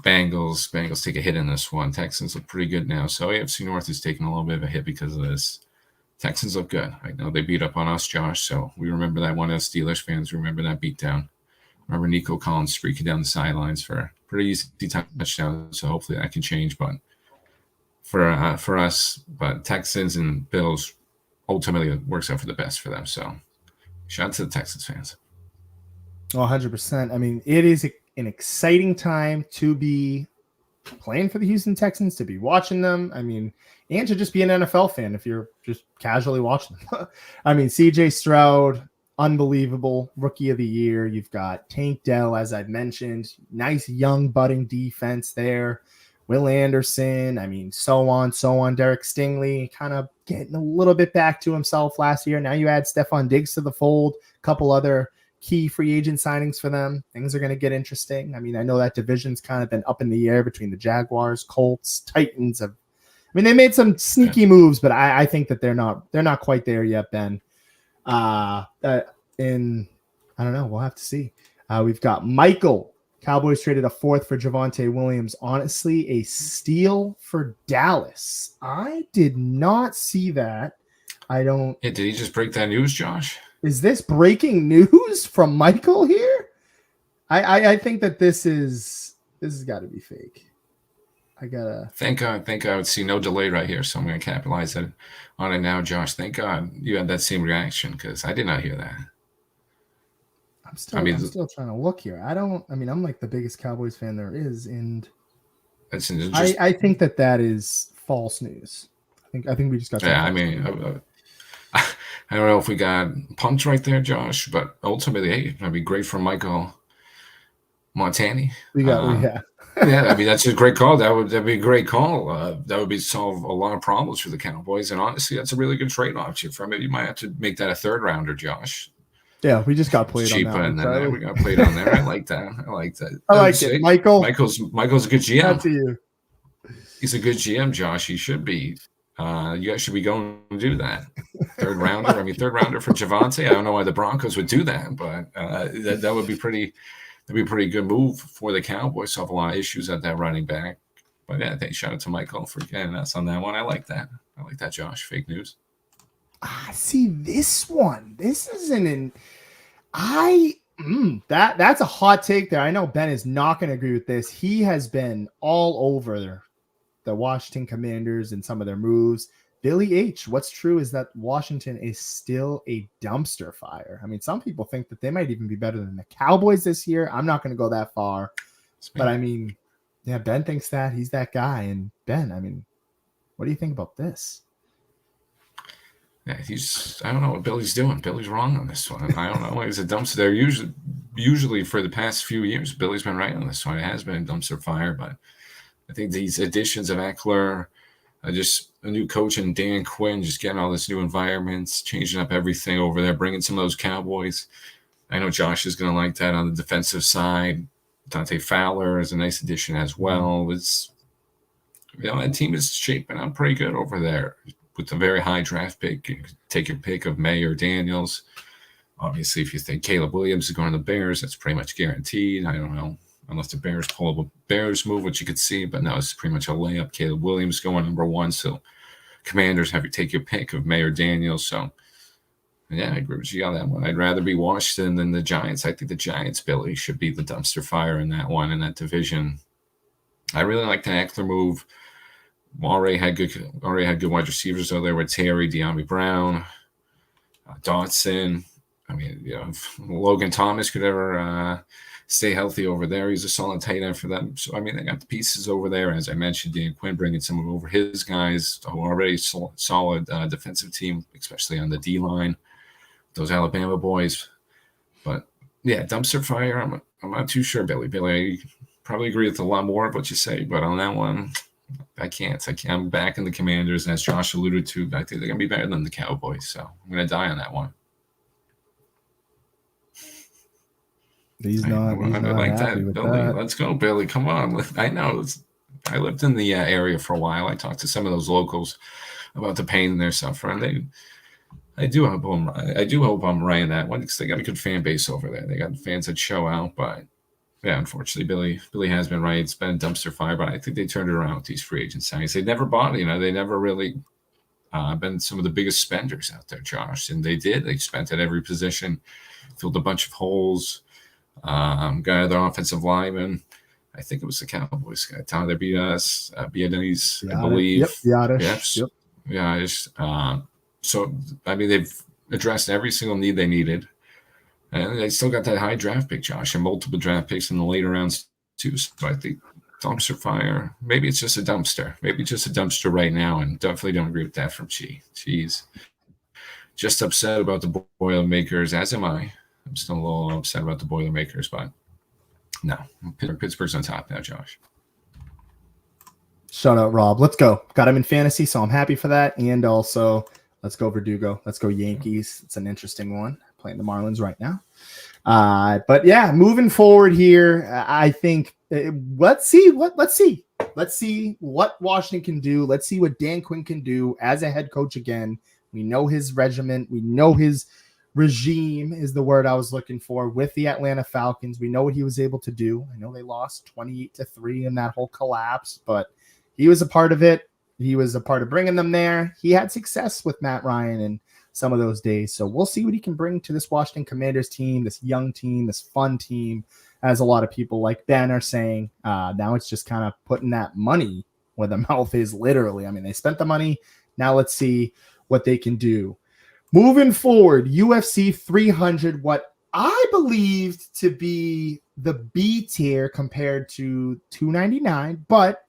Bengals take a hit in this one. Texans look pretty good now. So AFC North is taking a little bit of a hit because of this. Texans look good. I know they beat up on us, Josh, so we remember that one as Steelers fans. Remember that beatdown. Remember Nico Collins streaking down the sidelines for a pretty easy touchdown, so hopefully that can change. But for us, but Texans and Bills, ultimately it works out for the best for them. So shout out to the Texans fans. 100%. I mean, it is an exciting time to be playing for the Houston Texans, to be watching them. I mean, and to just be an NFL fan if you're just casually watching them. I mean, CJ Stroud, unbelievable rookie of the year. You've got Tank Dell, as I've mentioned, nice young budding defense there. Will Anderson, I mean, so on. Derek Stingley kind of getting a little bit back to himself last year. Now you add Stefon Diggs to the fold, a couple other key free agent signings for them. Things are going to get interesting. I mean, I know that division's kind of been up in the air between the Jaguars, Colts, Titans. I mean, they made some sneaky moves, but I think that they're not quite there yet, Ben. I don't know. We'll have to see. We've got Michael. Cowboys traded a fourth for Javonte Williams. Honestly, a steal for Dallas. I did not see that. I don't. Yeah, did he just break that news, Josh? Is this breaking news from Michael here? I think that this has got to be fake. I gotta thank God I would see no delay right here, so I'm gonna capitalize on it now, Josh. Thank God you had that same reaction because I did not hear that. I'm still trying to look here. I'm like the biggest Cowboys fan there is, and I think that is false news. I think we just got. Yeah, I mean, I don't know if we got punked right there, Josh, but ultimately, hey, that'd be great for Michael Montani. Yeah. Yeah, I mean that's a great call. That'd be a great call. That would solve a lot of problems for the Cowboys, and honestly, that's a really good trade option for me. You might have to make that a third rounder, Josh. Yeah, we just got played cheaper on that. And we got played on there. I like that. I like it. Michael's a good GM. That's you. He's a good GM, Josh. He should be. You guys should be going to do that. Third rounder for Javonte. I don't know why the Broncos would do that, but that would be pretty. That'd be a pretty good move for the Cowboys. Have a lot of issues at that running back. But yeah, shout out to Michael for getting us on that one. I like that. Josh. Fake news. See this one. This isn't that's a hot take there. I know Ben is not going to agree with this. He has been all over the Washington Commanders and some of their moves. Billy H, what's true is that Washington is still a dumpster fire. I mean, some people think that they might even be better than the Cowboys this year. I'm not going to go that far. But I mean, yeah, Ben thinks that he's that guy. And Ben, I mean, what do you think about this? Yeah, I don't know what Billy's doing. Billy's wrong on this one. I don't know. He's a dumpster. They're usually for the past few years, Billy's been right on this one. It has been a dumpster fire, but I think these additions of Eckler, just a new coach and Dan Quinn, just getting all this new environments, changing up everything over there, bringing some of those Cowboys. I know Josh is going to like that on the defensive side. Dante Fowler is a nice addition as well. That team is shaping up pretty good over there. With a very high draft pick, you take your pick of May or Daniels. Obviously, if you think Caleb Williams is going to the Bears, that's pretty much guaranteed. I don't know, unless the Bears pull up a Bears move, which you could see, but no, it's pretty much a layup. Caleb Williams going number one, so Commanders have you take your pick of May or Daniels. So, yeah, I agree with you on that one. I'd rather be Washington than the Giants. I think the Giants, Billy, should be the dumpster fire in that one, in that division. I really like the Eckler move. Already had good wide receivers out there with Terry, De'Ami Brown, Dotson. I mean, if Logan Thomas could ever stay healthy over there, he's a solid tight end for them. So, I mean, they got the pieces over there. As I mentioned, Dan Quinn bringing some of over his guys, who are already solid defensive team, especially on the D-line, those Alabama boys. But, yeah, dumpster fire, I'm not too sure, Billy. Billy, I probably agree with a lot more of what you say, but on that one, I can't. I'm back in the Commanders, and as Josh alluded to, I think they're going to be better than the Cowboys, so I'm going to die on that one. He's not like happy with Billy. that. Let's go, Billy. Come on. I know. I lived in the area for a while. I talked to some of those locals about the pain they're suffering. I do hope I'm right in that one because they got a good fan base over there. They got fans that show out, but yeah, unfortunately, Billy has been right. It's been a dumpster fire, but I think they turned it around with these free agent signings. They never bought, they never really been some of the biggest spenders out there, Josh. And they did. They spent at every position, filled a bunch of holes, got their offensive lineman. I think it was the Cowboys guy. Tyler Biadasz, I believe. Yep, Biadasz. Yep. Yeah. So, I mean, they've addressed every single need they needed. And they still got that high draft pick, Josh, and multiple draft picks in the later rounds, too. So I think dumpster fire. Maybe it's just a dumpster. Maybe it's just a dumpster right now, and definitely don't agree with that from Chi. She's just upset about the Boilermakers, as am I. I'm still a little upset about the Boilermakers, but no. Pittsburgh's on top now, Josh. Shout out, Rob. Let's go. Got him in fantasy, so I'm happy for that. And also, let's go Verdugo. Let's go Yankees. It's an interesting one. Playing the Marlins right now. But yeah, moving forward here, I think let's see what Washington can do. Let's see what Dan Quinn can do as a head coach again. We know his regiment. We know his regime is the word I was looking for with the Atlanta Falcons. We know what he was able to do. I know they lost 28-3 in that whole collapse, but he was a part of it. He was a part of bringing them there. He had success with Matt Ryan and some of those days. So we'll see what he can bring to this Washington Commanders team, this young team, this fun team, as a lot of people like Ben are saying. Now it's just kind of putting that money where the mouth is, literally. I mean, they spent the money. Now let's see what they can do. Moving forward, UFC 300, what I believed to be the B tier compared to 299, but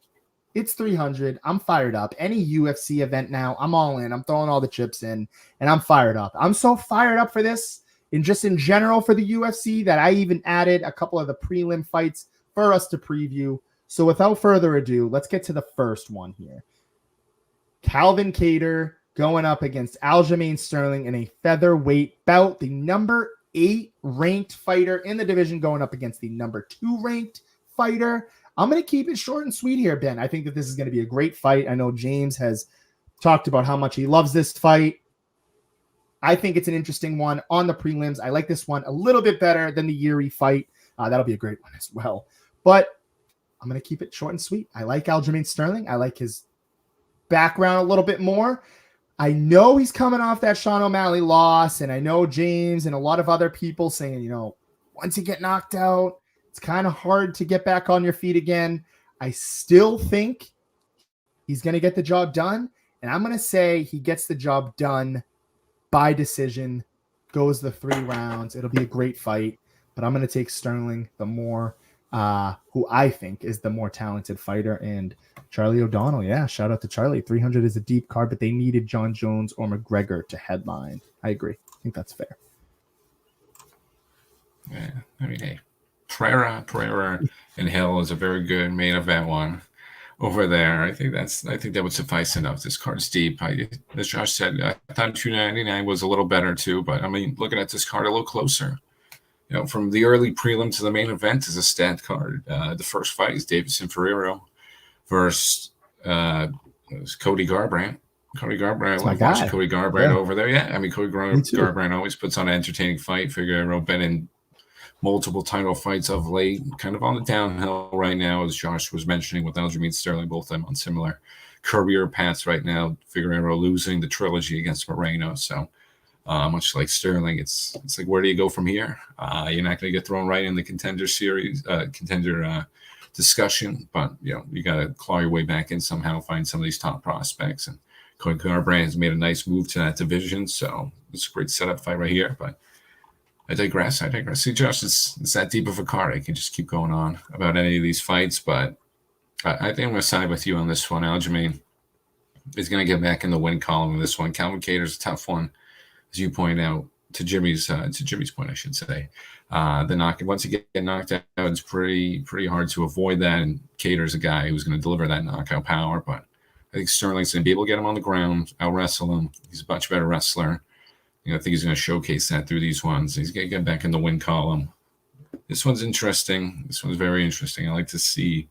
it's 300. I'm fired up. Any UFC event now, I'm all in. I'm throwing all the chips in, and I'm fired up. I'm so fired up for this, and just in general for the UFC, that I even added a couple of the prelim fights for us to preview. So without further ado, let's get to the first one here. Calvin Kattar going up against Aljamain Sterling in a featherweight bout. The number 8 ranked fighter in the division going up against the number 2 ranked fighter. I'm going to keep it short and sweet here, Ben. I think that this is going to be a great fight. I know James has talked about how much he loves this fight. I think it's an interesting one on the prelims. I like this one a little bit better than the Yuri fight. That'll be a great one as well. But I'm going to keep it short and sweet. I like Aljamain Sterling. I like his background a little bit more. I know he's coming off that Sean O'Malley loss, and I know James and a lot of other people saying, once you get knocked out, it's kind of hard to get back on your feet again. I still think he's going to get the job done, and I'm going to say he gets the job done by decision, goes the 3 rounds. It'll be a great fight, but I'm going to take Sterling, the more who I think is the more talented fighter, and Charlie O'Donnell. Yeah, shout out to Charlie. 300 is a deep card, but they needed John Jones or McGregor to headline. I agree. I think that's fair. Yeah, I mean, hey, Pereira and Hill is a very good main event one over there. I think that would suffice enough. This card's deep. As Josh said, I thought 299 was a little better too, but I mean, looking at this card a little closer, from the early prelim to the main event is a stat card. The first fight is Davison Ferrero versus Cody Garbrandt. Cody Garbrandt, I love watching Cody Garbrandt over there. Yeah, I mean, Cody Garbrandt always puts on an entertaining fight. Figueroa been in multiple title fights of late, kind of on the downhill right now, as Josh was mentioning with Aljamain Sterling, both of them on similar career paths right now. Figueroa losing the trilogy against Moreno, so much like Sterling, it's like, where do you go from here? You're not going to get thrown right in the contender discussion, but you got to claw your way back in somehow, find some of these top prospects. And Cody Garbrandt has made a nice move to that division, so it's a great setup fight right here. But I digress. See, Josh, it's that deep of a card. I can just keep going on about any of these fights, but I think I'm going to side with you on this one. Aljamain is going to get back in the win column in this one. Calvin Kattar's a tough one, as you point out, to Jimmy's point, I should say. Once you get knocked out, it's pretty hard to avoid that. And Kattar's a guy who's going to deliver that knockout power, but I think Sterling's going to be able to get him on the ground, out-wrestle him. He's a much better wrestler. I think he's going to showcase that through these ones. He's going to get back in the win column. This one's interesting. This one's very interesting. I like to see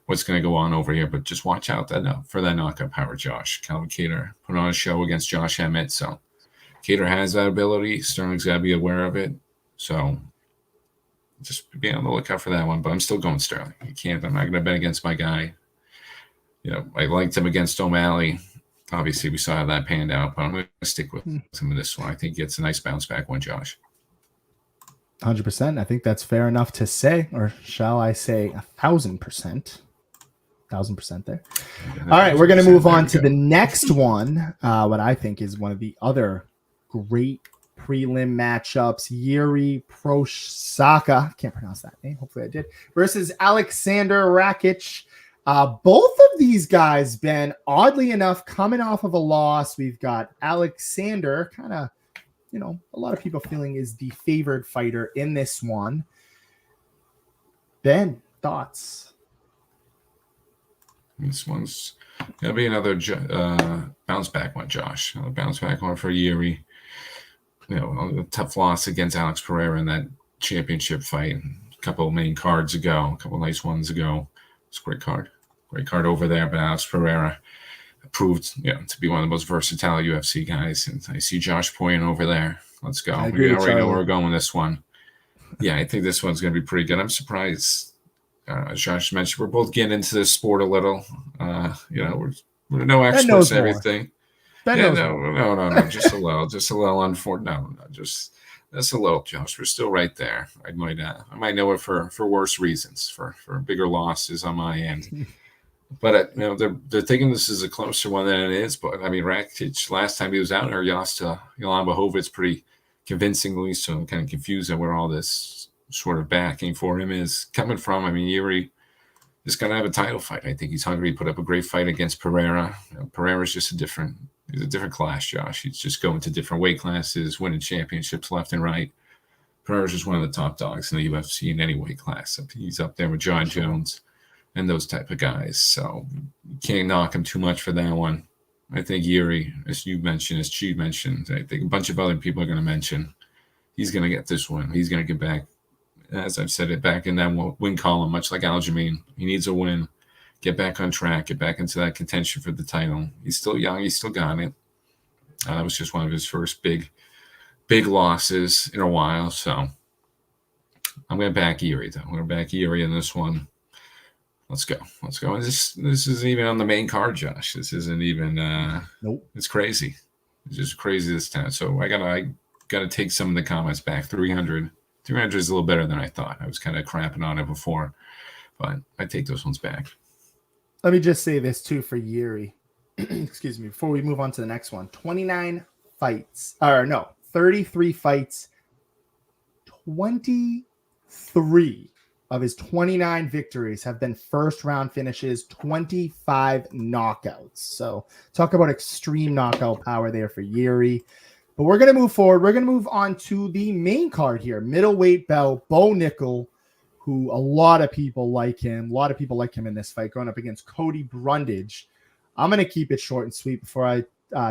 what's going to go on over here, but just watch out for that knockout power, Josh. Calvin Kattar put on a show against Josh Emmett, so Kattar has that ability. Sterling's got to be aware of it. So just be on the lookout for that one, but I'm still going Sterling. I'm not going to bet against my guy. I liked him against O'Malley. obviously we saw how that panned out, but I'm going to stick with him in this one. I think it's a nice bounce back one, Josh. 100%. I think that's fair enough to say, or shall I say 1,000%. 1,000% there. All right, we're going to move on to the next one. What I think is one of the other great prelim matchups: Yuri Prochazka, can't pronounce that name, hopefully I did, versus Alexander Rakic. Both of these guys, Ben, oddly enough, coming off of a loss. We've got Alexander, kind of, a lot of people feeling is the favored fighter in this one. Ben, thoughts? This one's going to be another bounce back one, Josh. A bounce back one for Yuri. A tough loss against Alex Pereira in that championship fight a couple of main cards ago, a couple of nice ones ago. It's a great card over there. But Alex Pereira proved to be one of the most versatile UFC guys. And I see Josh pointing over there. Let's go. We already know where we're going with this one. Yeah, I think this one's going to be pretty good. I'm surprised. As Josh mentioned, we're both getting into this sport a little. We're no experts in everything. No. Just a little unfortunate. No, just a little, Josh. We're still right there. I might know it for worse reasons, for bigger losses on my end. But they're thinking this is a closer one than it is. But I mean, Rakic last time he was out there, he lost to Jan Blachowicz pretty convincingly. So I'm kind of confused at where all this sort of backing for him is coming from. I mean, Yuri is going to have a title fight. I think he's hungry. He put up a great fight against Pereira. Pereira's just a different class, Josh. He's just going to different weight classes, winning championships left and right. Pereira's just one of the top dogs in the UFC in any weight class. He's up there with John Jones and those type of guys. So you can't knock him too much for that one. I think Yuri, as you mentioned, as Chi mentioned, I think a bunch of other people are going to mention, he's going to get this one. He's going to get back, as I've said it, back in that win column, much like Aljamain. He needs a win, get back on track, get back into that contention for the title. He's still young. He's still got it. That was just one of his first big losses in a while. So I'm going to back Yuri, though. I'm going to back Yuri in this one. Let's go. And this isn't even on the main card, Josh. This isn't even nope. It's crazy. It's just crazy this time. So I gotta take some of the comments back. 300 is a little better than I thought. I was kind of crapping on it before, but I take those ones back. Let me just say this too for Yuri. Excuse me, before we move on to the next one. 33 fights, 23 of his 29 victories have been first round finishes, 25 knockouts. So talk about extreme knockout power there for Yuri. But we're going to move forward. We're going to move on to the main card here. Middleweight belt, Bo Nickel, who a lot of people like him. A lot of people like him in this fight, going up against Cody Brundage. I'm going to keep it short and sweet before I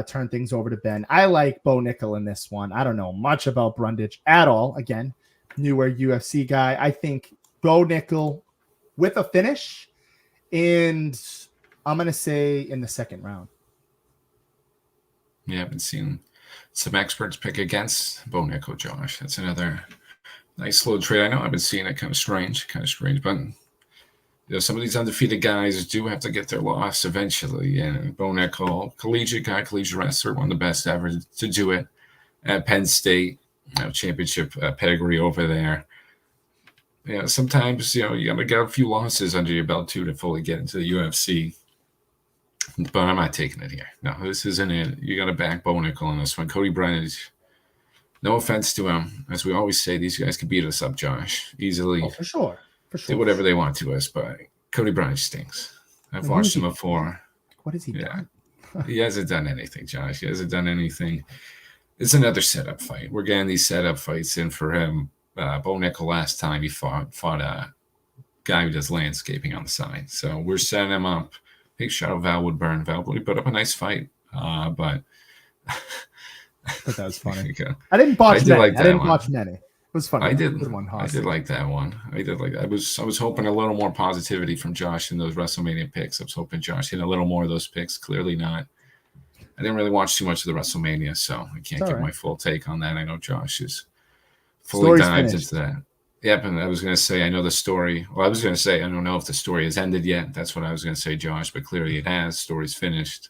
turn things over to Ben. I like Bo Nickel in this one. I don't know much about Brundage at all. Again, newer UFC guy. I think Bo Nickel with a finish, and I'm going to say in the second round. Yeah, I've been seeing some experts pick against Bo Nickel, Josh. That's another nice little trade. I know I've been seeing it kind of strange, but some of these undefeated guys do have to get their loss eventually. And Bo Nickel, collegiate wrestler, one of the best ever to do it at Penn State, championship pedigree over there. Sometimes, you got to get a few losses under your belt, too, to fully get into the UFC. But I'm not taking it here. No, this isn't it. You got to back Bo Nickel on this one. Cody Brundage, no offense to him. As we always say, these guys can beat us up, Josh, easily. Oh, for sure. Do whatever they want to us, but Cody Brundage stinks. I've watched him before. What has he done? He hasn't done anything, Josh. He hasn't done anything. It's another setup fight. We're getting these setup fights in for him. Bo Nickel last time he fought a guy who does landscaping on the side. So we're setting him up. Big shout out Val Woodburn. Val put up a nice fight, but that was funny. I didn't watch many. It was funny. I did like that one. I was hoping a little more positivity from Josh in those WrestleMania picks. I was hoping Josh hit a little more of those picks. Clearly not. I didn't really watch too much of the WrestleMania, so I can't give my full take on that. I know Josh is fully dived into that. Yep, and I was going to say, I know the story. Well, I was going to say, I don't know if the story has ended yet. That's what I was going to say, Josh, but clearly it has. Story's finished.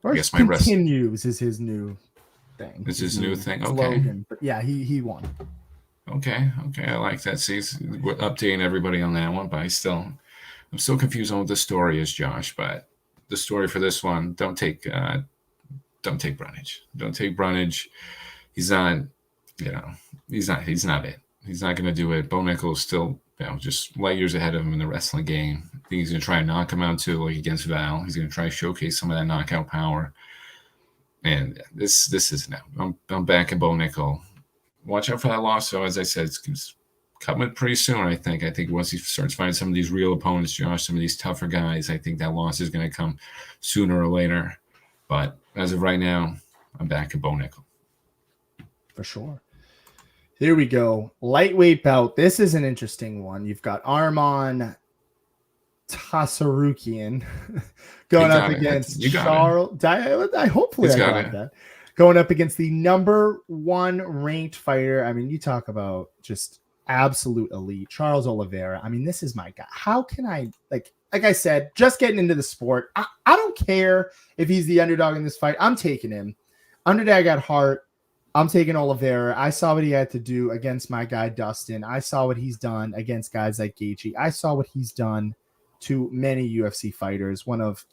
Or I guess my rest continues is his new thing. This is his new thing. Okay. Slogan. But yeah, he won. Okay. I like that. See, we're updating everybody on that one, but I'm still confused on what the story is, Josh. But the story for this one, don't take Brunage. Don't take Brunage. He's not it. He's not going to do it. Bo Nickel is still, just light years ahead of him in the wrestling game. I think he's going to try and knock him out too, like against Val. He's going to try to showcase some of that knockout power. And this is now. I'm back in Bo Nickel. Watch out for that loss. So as I said, it's coming pretty soon. I think once he starts finding some of these real opponents, Josh, some of these tougher guys, I think that loss is going to come sooner or later. But as of right now, I'm back in Bo Nickel. For sure. Here we go. Lightweight bout. This is an interesting one. You've got Arman Tasarukian going up against Charles. I hopefully I got that. Going up against the number 1 ranked fighter. I mean, you talk about just absolute elite, Charles Oliveira. I mean, this is my guy. How can I, like I said, just getting into the sport. I don't care if he's the underdog in this fight. I'm taking him. Underdog at heart. I'm taking Oliveira. I saw what he had to do against my guy, Dustin. I saw what he's done against guys like Gaethje. I saw what he's done to many UFC fighters.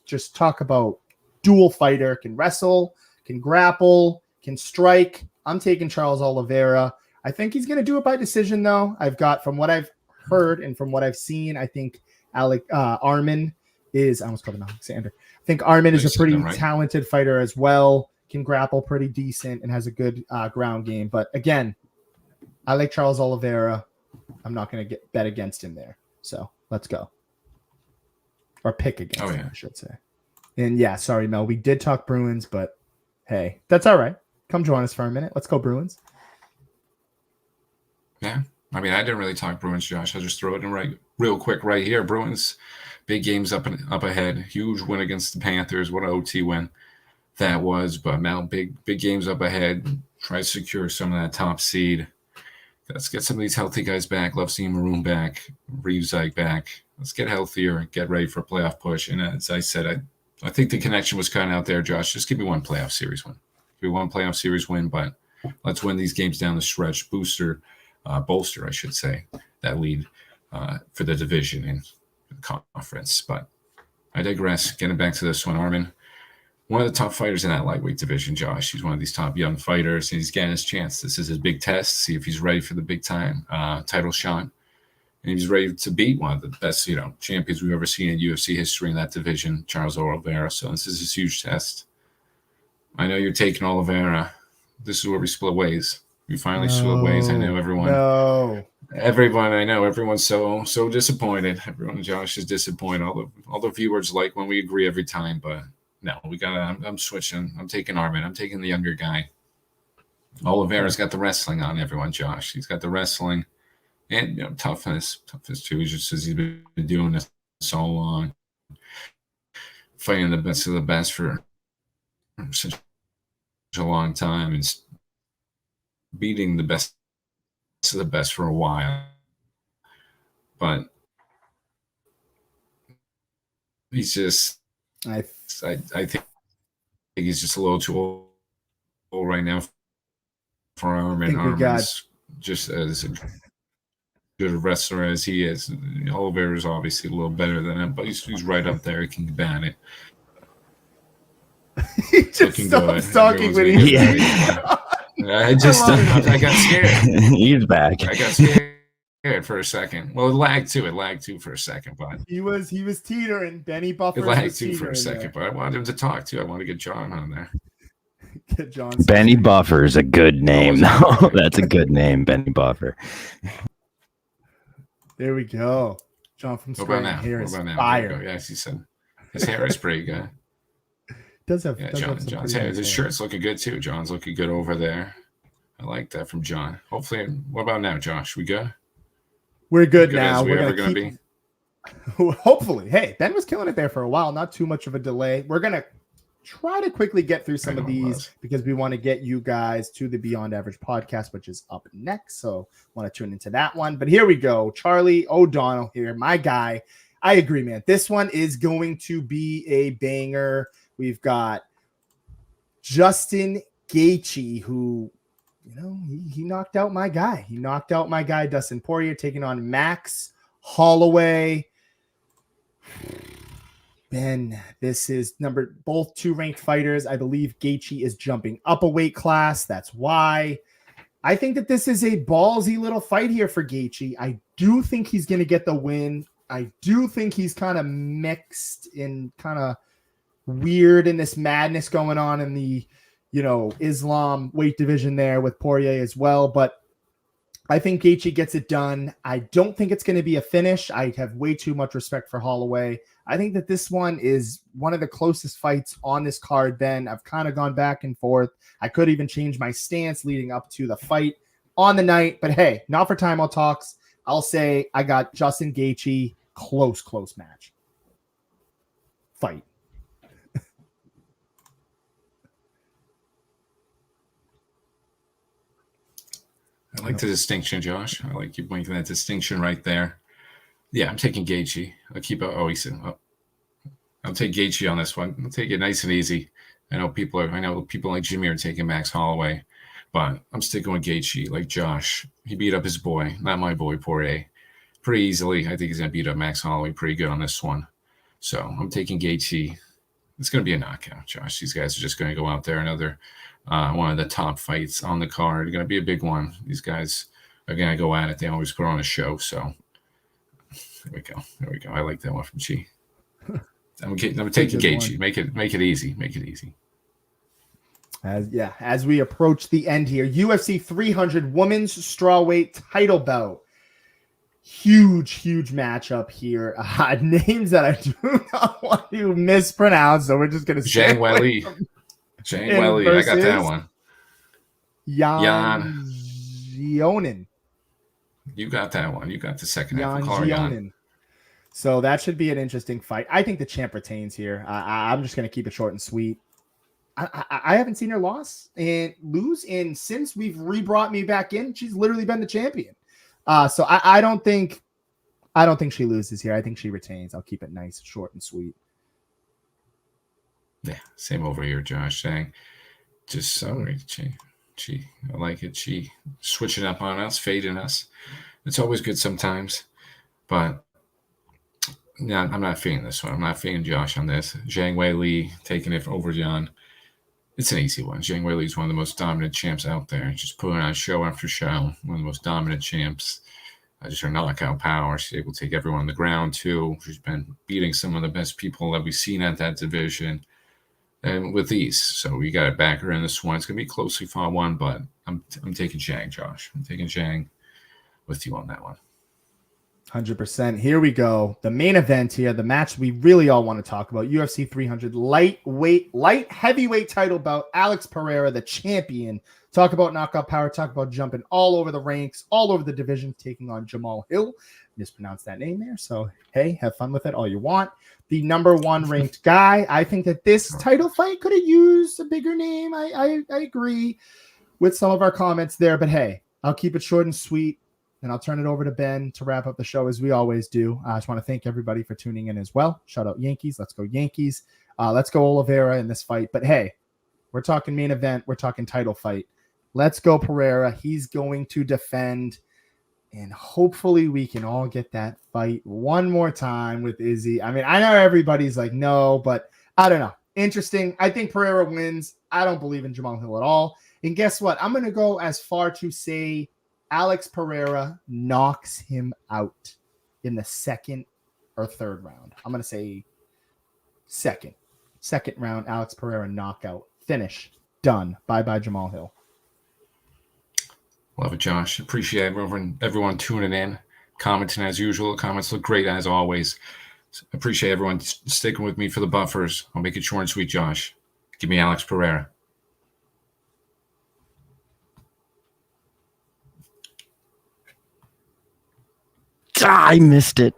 Just talk about dual fighter, can wrestle, can grapple, can strike. I'm taking Charles Oliveira. I think he's going to do it by decision, though. From what I've heard and from what I've seen, I think Arman is, I almost called him Alexander. I think Arman is a pretty talented fighter as well. Can grapple pretty decent and has a good ground game. But again, I like Charles Oliveira. I'm not going to bet against him there. So let's go. Or pick against him, I should say. And yeah, sorry, Mel. We did talk Bruins, but hey, that's all right. Come join us for a minute. Let's go Bruins. Yeah. I mean, I didn't really talk Bruins, Josh. I'll just throw it in real quick right here. Bruins, big games up ahead. Huge win against the Panthers. What an OT win that was. But now big games up ahead. Try to secure some of that top seed. Let's get some of these healthy guys back. Love seeing Maroon back. Reeves back. Let's get healthier and get ready for a playoff push. And as I said, I think the connection was kind of out there, Josh. Just give me one playoff series win. Give me one playoff series win, but let's win these games down the stretch. Bolster, I should say, that lead for the division and the conference. But I digress. Getting back to this one, Arman, one of the top fighters in that lightweight division, Josh. He's one of these top young fighters, and he's getting his chance. This is his big test. See if he's ready for the big time title shot. And he's ready to beat one of the best, champions we've ever seen in UFC history in that division, Charles Oliveira. So this is his huge test. I know you're taking Oliveira. This is where we split ways. We finally split ways. I know everyone. Everyone, I know everyone's so disappointed. Everyone, Josh is disappointed. All the viewers like when we agree every time, but no, I'm switching. I'm taking Arman. I'm taking the younger guy. Oliveira's got the wrestling on everyone, Josh. He's got the wrestling. And toughness too. He just says he's been doing this so long, fighting the best of the best for such a long time, and beating the best of the best for a while. But he's just, I think he's just a little too old right now for Arman. Arman's just as good a wrestler as he is. Oliveira is obviously a little better than him, but he's right up there. He can ban it. He just stops talking when he's I got scared. He's back. I got scared for a second. Well, it lagged too for a second, but he was teetering. Benny Buffer. It lagged too for a second, but I wanted him to talk too. I want to get John on there. Get John. Benny Buffer is a good name, though. That's a good name, Benny Buffer. There we go. John from Scranton. Hair is fire. Yes, he said his hair is pretty good. Does have John's hair. His shirt's looking good too. John's looking good over there. I like that from John. Hopefully, what about now, Josh? We good? We're good now. We're gonna be. Hopefully. Hey, Ben was killing it there for a while. Not too much of a delay. We're gonna try to quickly get through some of these because we want to get you guys to the Beyond Average podcast, which is up next. So want to tune into that one. But here we go. Charlie O'Donnell here, my guy. I agree, man. This one is going to be a banger. We've got Justin Gaethje, who, he knocked out my guy. He knocked out my guy, Dustin Poirier, taking on Max Holloway. Ben, this is both 2 ranked fighters. I believe Gaethje is jumping up a weight class. That's why. I think that this is a ballsy little fight here for Gaethje. I do think he's going to get the win. I do think he's kind of mixed and kind of weird in this madness going on in the, Islam weight division there with Poirier as well. But I think Gaethje gets it done. I don't think it's going to be a finish. I have way too much respect for Holloway. I think that this one is one of the closest fights on this card, Ben. I've kind of gone back and forth. I could even change my stance leading up to the fight on the night. But hey, not for Timeout Talks. I'll say I got Justin Gaethje, close match. Fight. I like the distinction, Josh. I like you making that distinction right there. Yeah, I'm taking Gaethje. I'll keep it. I'll take Gaethje on this one. I'll take it nice and easy. I know people like Jimmy are taking Max Holloway, but I'm sticking with Gaethje. Like Josh, he beat up his boy, not my boy Poirier, pretty easily. I think he's gonna beat up Max Holloway pretty good on this one. So I'm taking Gaethje. It's gonna be a knockout, Josh. These guys are just gonna go out there. Another one of the top fights on the card. It's gonna be a big one. These guys are gonna go at it. They always put on a show. So there we go. I like that one from Chi. I'm taking Gaethje. Make it easy. Make it easy. As we approach the end here, UFC 300 women's strawweight title bout. Huge matchup here. Names that I do not want to mispronounce, so we're just going to say Zhang Weili. I got that one. Yan Zionin. You got that one. You got the second half. Yan. So that should be an interesting fight. I think the champ retains here. I'm just going to keep it short and sweet. I haven't seen her lose, and since we've re-brought me back in, she's literally been the champion. So I don't think she loses here. I think she retains. I'll keep it nice, short, and sweet. Yeah, same over here, Josh. Saying, just sorry, she. I like it. She switching up on us, fading us. It's always good sometimes, but. Yeah, I'm not fading this one. I'm not fading Josh on this. Zhang Weili taking it over Jan. It's an easy one. Zhang Weili is one of the most dominant champs out there. Just putting on show after show. One of the most dominant champs. Just her knockout power. She's able to take everyone on the ground, too. She's been beating some of the best people that we've seen at that division. And with ease. So we got to back her in this one. It's going to be a closely fought one, but I'm taking Zhang, Josh. I'm taking Zhang with you on that one. 100%. Here we go. The main event here, the match we really all want to talk about, UFC 300 light heavyweight title bout. Alex Pereira, the champion. Talk about knockout power. Talk about jumping all over the ranks, all over the division, taking on Jamal Hill. Mispronounced that name there. So, hey, have fun with it all you want. The number 1 ranked guy. I think that this title fight could have used a bigger name. I agree with some of our comments there, but hey, I'll keep it short and sweet. And I'll turn it over to Ben to wrap up the show as we always do. I just want to thank everybody for tuning in as well. Shout out Yankees. Let's go Yankees. Let's go Oliveira in this fight. But hey, we're talking main event. We're talking title fight. Let's go Pereira. He's going to defend. And hopefully we can all get that fight one more time with Izzy. I mean, I know everybody's like, no, but I don't know. Interesting. I think Pereira wins. I don't believe in Jamal Hill at all. And guess what? I'm going to go as far to say Alex Pereira knocks him out in the second or third round. I'm going to say second round, Alex Pereira knockout. Finish. Done. Bye-bye, Jamal Hill. Love it, Josh. Appreciate everyone tuning in, commenting as usual. Comments look great as always. Appreciate everyone sticking with me for the buffers. I'll make it short and sweet, Josh. Give me Alex Pereira. I missed it.